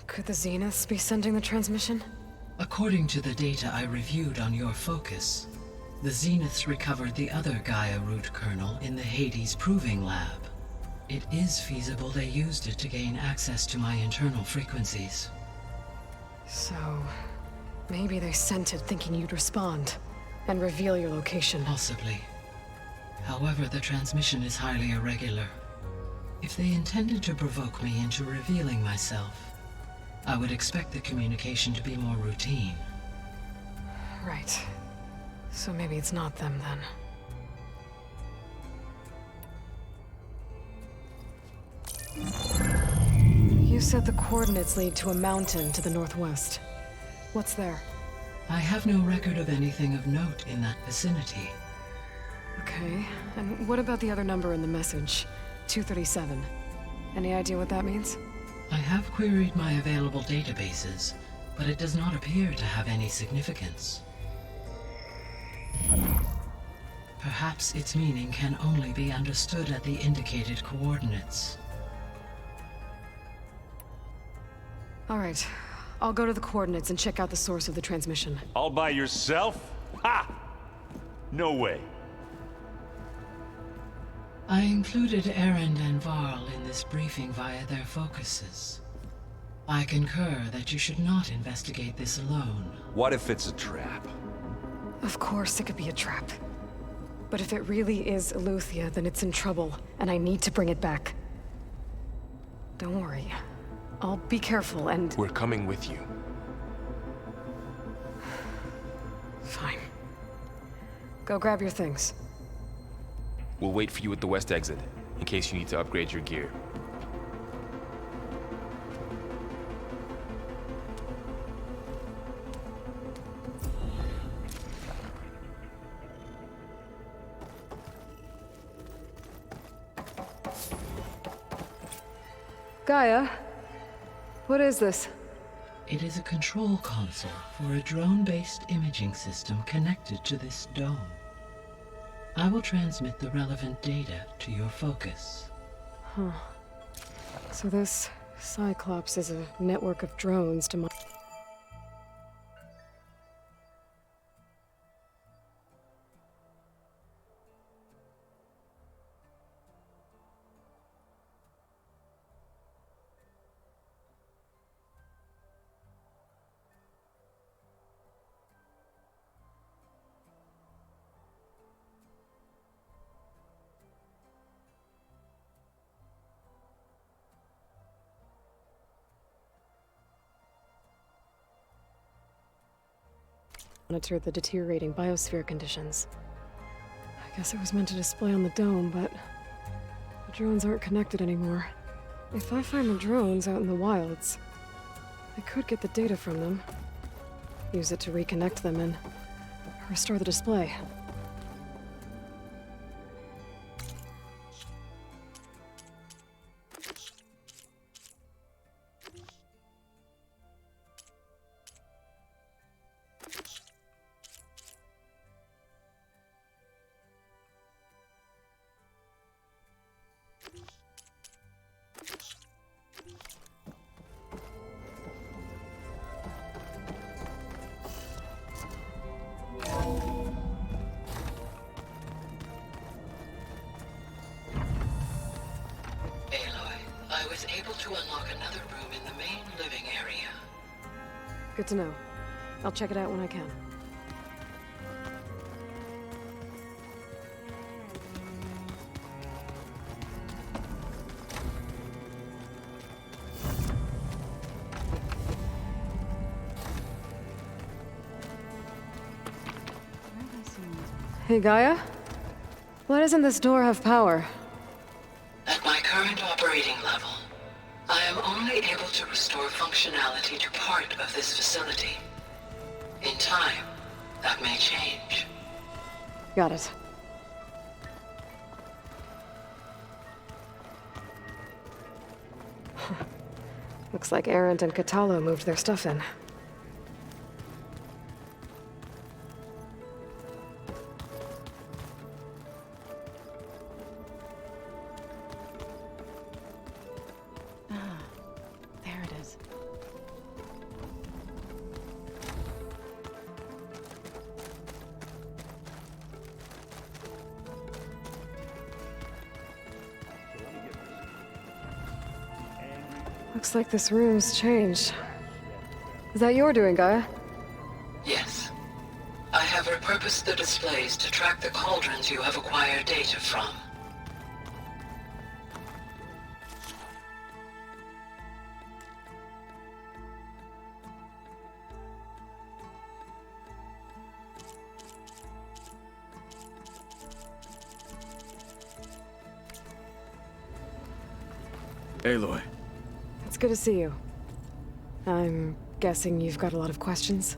Could the Zeniths be sending the transmission? According to the data I reviewed on your focus, the Zeniths recovered the other Gaia root kernel in the Hades Proving Lab. It is feasible they used it to gain access to my internal frequencies. So, maybe they sent it thinking you'd respond and reveal your location. Possibly. However, the transmission is highly irregular. If they intended to provoke me into revealing myself, I would expect the communication to be more routine. Right. So maybe it's not them then. You said the coordinates lead to a mountain to the northwest. What's there? I have no record of anything of note in that vicinity. Okay, and what about the other number in the message? 237. Any idea what that means? I have queried my available databases, but it does not appear to have any significance. Perhaps its meaning can only be understood at the indicated coordinates. All right, I'll go to the coordinates and check out the source of the transmission. All by yourself? Ha! No way. I included Erend and Varl in this briefing via their focuses. I concur that you should not investigate this alone. What if it's a trap? Of course it could be a trap. But if it really is Eleuthia, then it's in trouble, and I need to bring it back. Don't worry. I'll be careful and... We're coming with you. Fine. Go grab your things. We'll wait for you at the west exit, in case you need to upgrade your gear. Gaia, what is this? It is a control console for a drone-based imaging system connected to this dome. I will transmit the relevant data to your focus. Huh. So this Cyclops is a network of drones to monitor the deteriorating biosphere conditions. I guess it was meant to display on the dome, but the drones aren't connected anymore. If I find the drones out in the wilds, I could get the data from them, use it to reconnect them and restore the display. I was able to unlock another room in the main living area. Good to know. I'll check it out when I can. Hey, Gaia? Why doesn't this door have power? At my current operating level, I am only able to restore functionality to part of this facility. In time, that may change. Got it. Looks like Arendt and Katalo moved their stuff in. There it is. Looks like this room's changed. Is that your doing, Gaia? Yes. I have repurposed the displays to track the cauldrons you have acquired data from. Aloy. It's good to see you. I'm guessing you've got a lot of questions?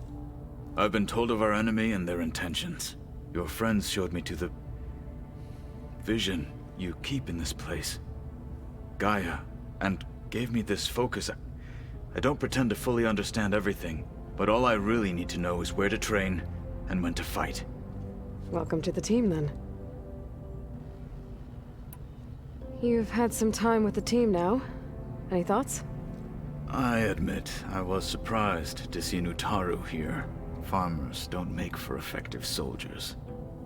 I've been told of our enemy and their intentions. Your friends showed me to the vision you keep in this place, Gaia, and gave me this focus. I don't pretend to fully understand everything, but all I really need to know is where to train and when to fight. Welcome to the team, then. You've had some time with the team now. Any thoughts? I admit, I was surprised to see Nutaru here. Farmers don't make for effective soldiers.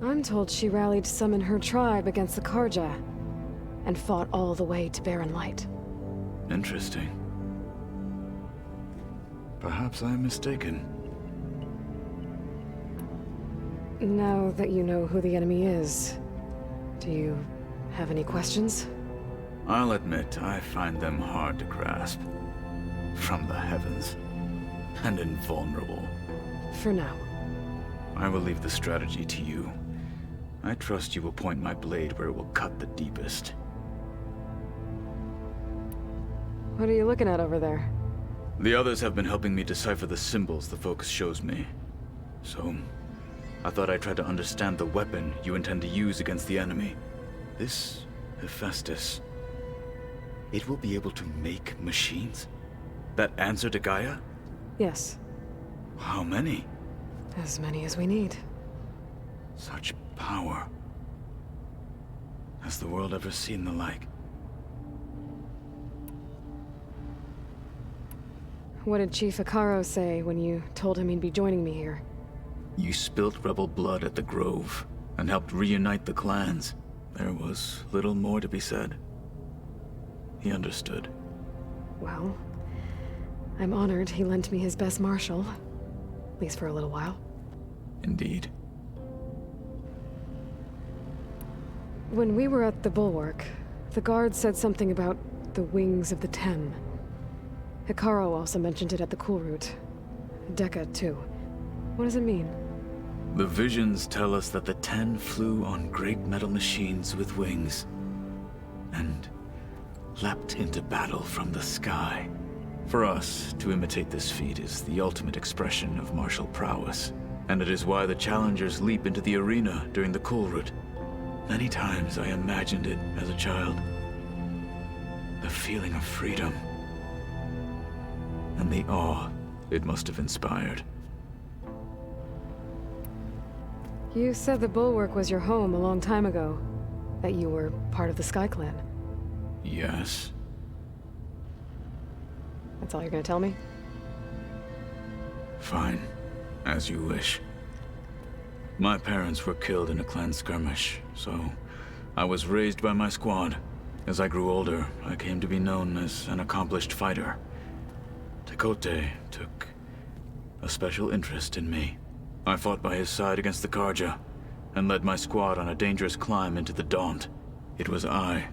I'm told she rallied some in her tribe against the Karja, and fought all the way to Barren Light. Interesting. Perhaps I'm mistaken. Now that you know who the enemy is, do you have any questions? I'll admit, I find them hard to grasp. From the heavens. And invulnerable. For now. I will leave the strategy to you. I trust you will point my blade where it will cut the deepest. What are you looking at over there? The others have been helping me decipher the symbols the focus shows me. So, I thought I'd try to understand the weapon you intend to use against the enemy. This Hephaestus. It will be able to make machines? That answer to Gaia? Yes. How many? As many as we need. Such power. Has the world ever seen the like? What did Chief Hikaru say when you told him he'd be joining me here? You spilt rebel blood at the Grove, and helped reunite the clans. There was little more to be said. He understood. Well, I'm honored he lent me his best marshal. At least for a little while. Indeed. When we were at the Bulwark, the guard said something about the Wings of the Ten. Hikaru also mentioned it at the Cool Route. Decca, too. What does it mean? The visions tell us that the 10 flew on great metal machines with wings and leapt into battle from the sky. For us, to imitate this feat is the ultimate expression of martial prowess, and it is why the challengers leap into the arena during the Kulrut. Many times I imagined it as a child. The feeling of freedom and the awe it must have inspired. You said the Bulwark was your home a long time ago. That you were part of the Sky Clan. Yes. That's all you're gonna tell me? Fine. As you wish. My parents were killed in a clan skirmish, so I was raised by my squad. As I grew older, I came to be known as an accomplished fighter. Tekote took a special interest in me. I fought by his side against the Karja, and led my squad on a dangerous climb into the Daunt. It was I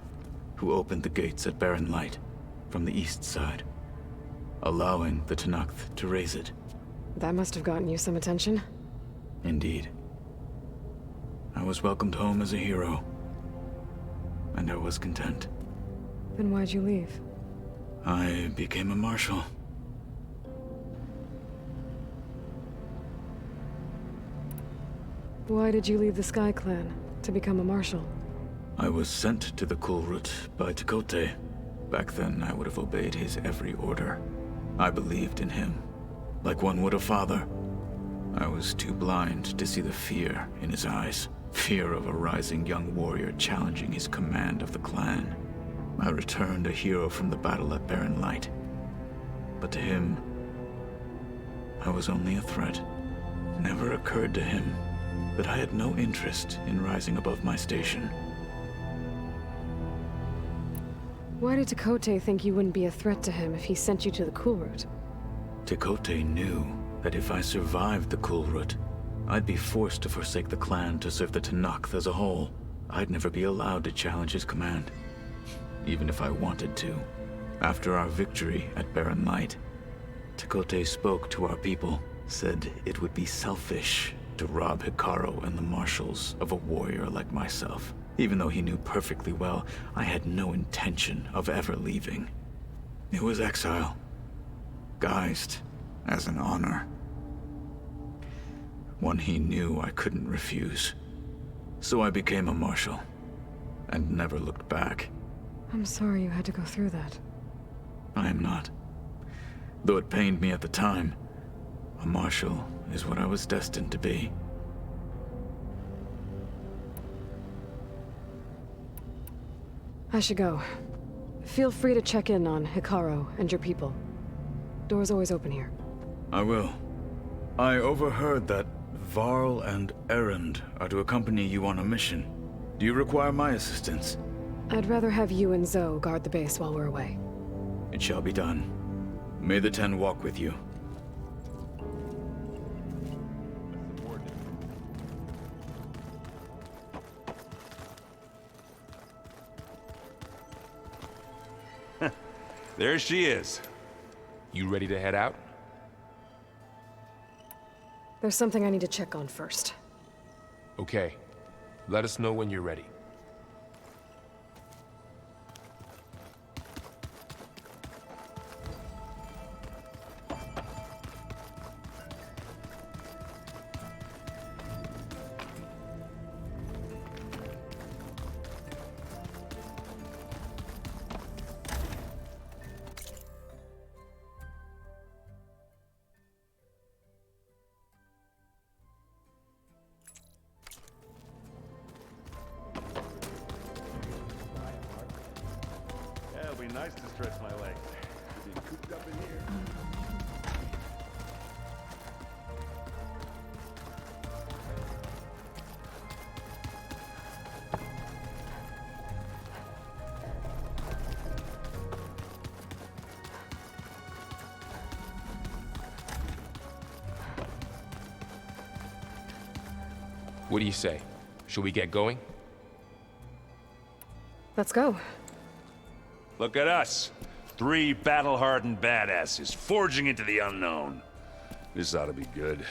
who opened the gates at Barren Light, from the east side, allowing the Tenakth to raise it. That must have gotten you some attention. Indeed. I was welcomed home as a hero, and I was content. Then why'd you leave? I became a marshal. Why did you leave the Sky Clan to become a marshal? I was sent to the Kulrut by Tekote. Back then, I would have obeyed his every order. I believed in him, like one would a father. I was too blind to see the fear in his eyes. Fear of a rising young warrior challenging his command of the clan. I returned a hero from the battle at Barren Light. But to him, I was only a threat. Never occurred to him that I had no interest in rising above my station. Why did Tekote think you wouldn't be a threat to him if he sent you to the Kulrut? Tekote knew that if I survived the Kulrut, I'd be forced to forsake the clan to serve the Tenakth as a whole. I'd never be allowed to challenge his command, even if I wanted to. After our victory at Barren Light, Tekote spoke to our people, said it would be selfish to rob Hikaru and the marshals of a warrior like myself. Even though he knew perfectly well I had no intention of ever leaving. It was exile, guised as an honor. One he knew I couldn't refuse. So I became a marshal, and never looked back. I'm sorry you had to go through that. I am not. Though it pained me at the time, a marshal is what I was destined to be. I should go. Feel free to check in on Hikaru and your people. Door's always open here. I will. I overheard that Varl and Erend are to accompany you on a mission. Do you require my assistance? I'd rather have you and Zoe guard the base while we're away. It shall be done. May the 10 walk with you. There she is. You ready to head out? There's something I need to check on first. Okay. Let us know when you're ready. Nice to stretch my legs. Being cooped up in here. What do you say? Should we get going? Let's go. Look at us. 3 battle-hardened badasses forging into the unknown. This ought to be good.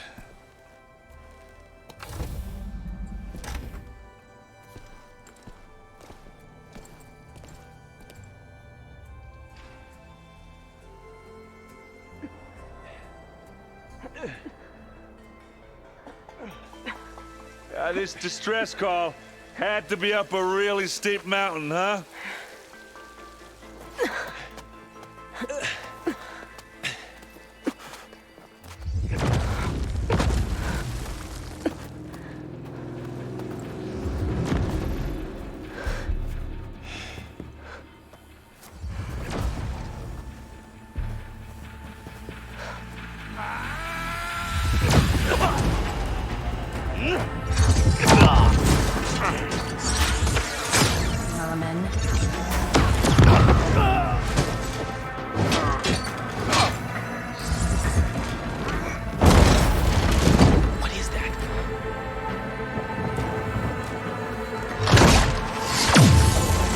This distress call had to be up a really steep mountain, huh?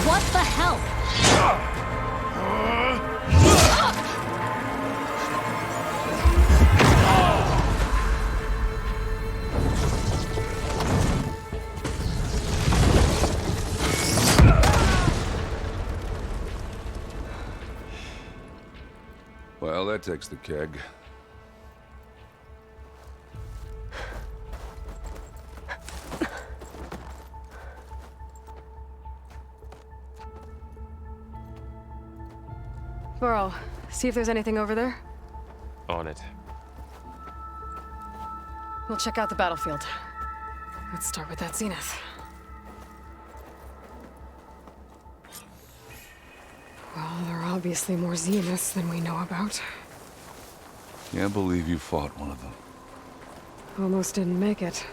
What the hell? Well, that takes the keg. Burrow, see if there's anything over there. On it. We'll check out the battlefield. Let's start with that zenith. Well, there are obviously more zeniths than we know about. Can't believe you fought one of them. Almost didn't make it.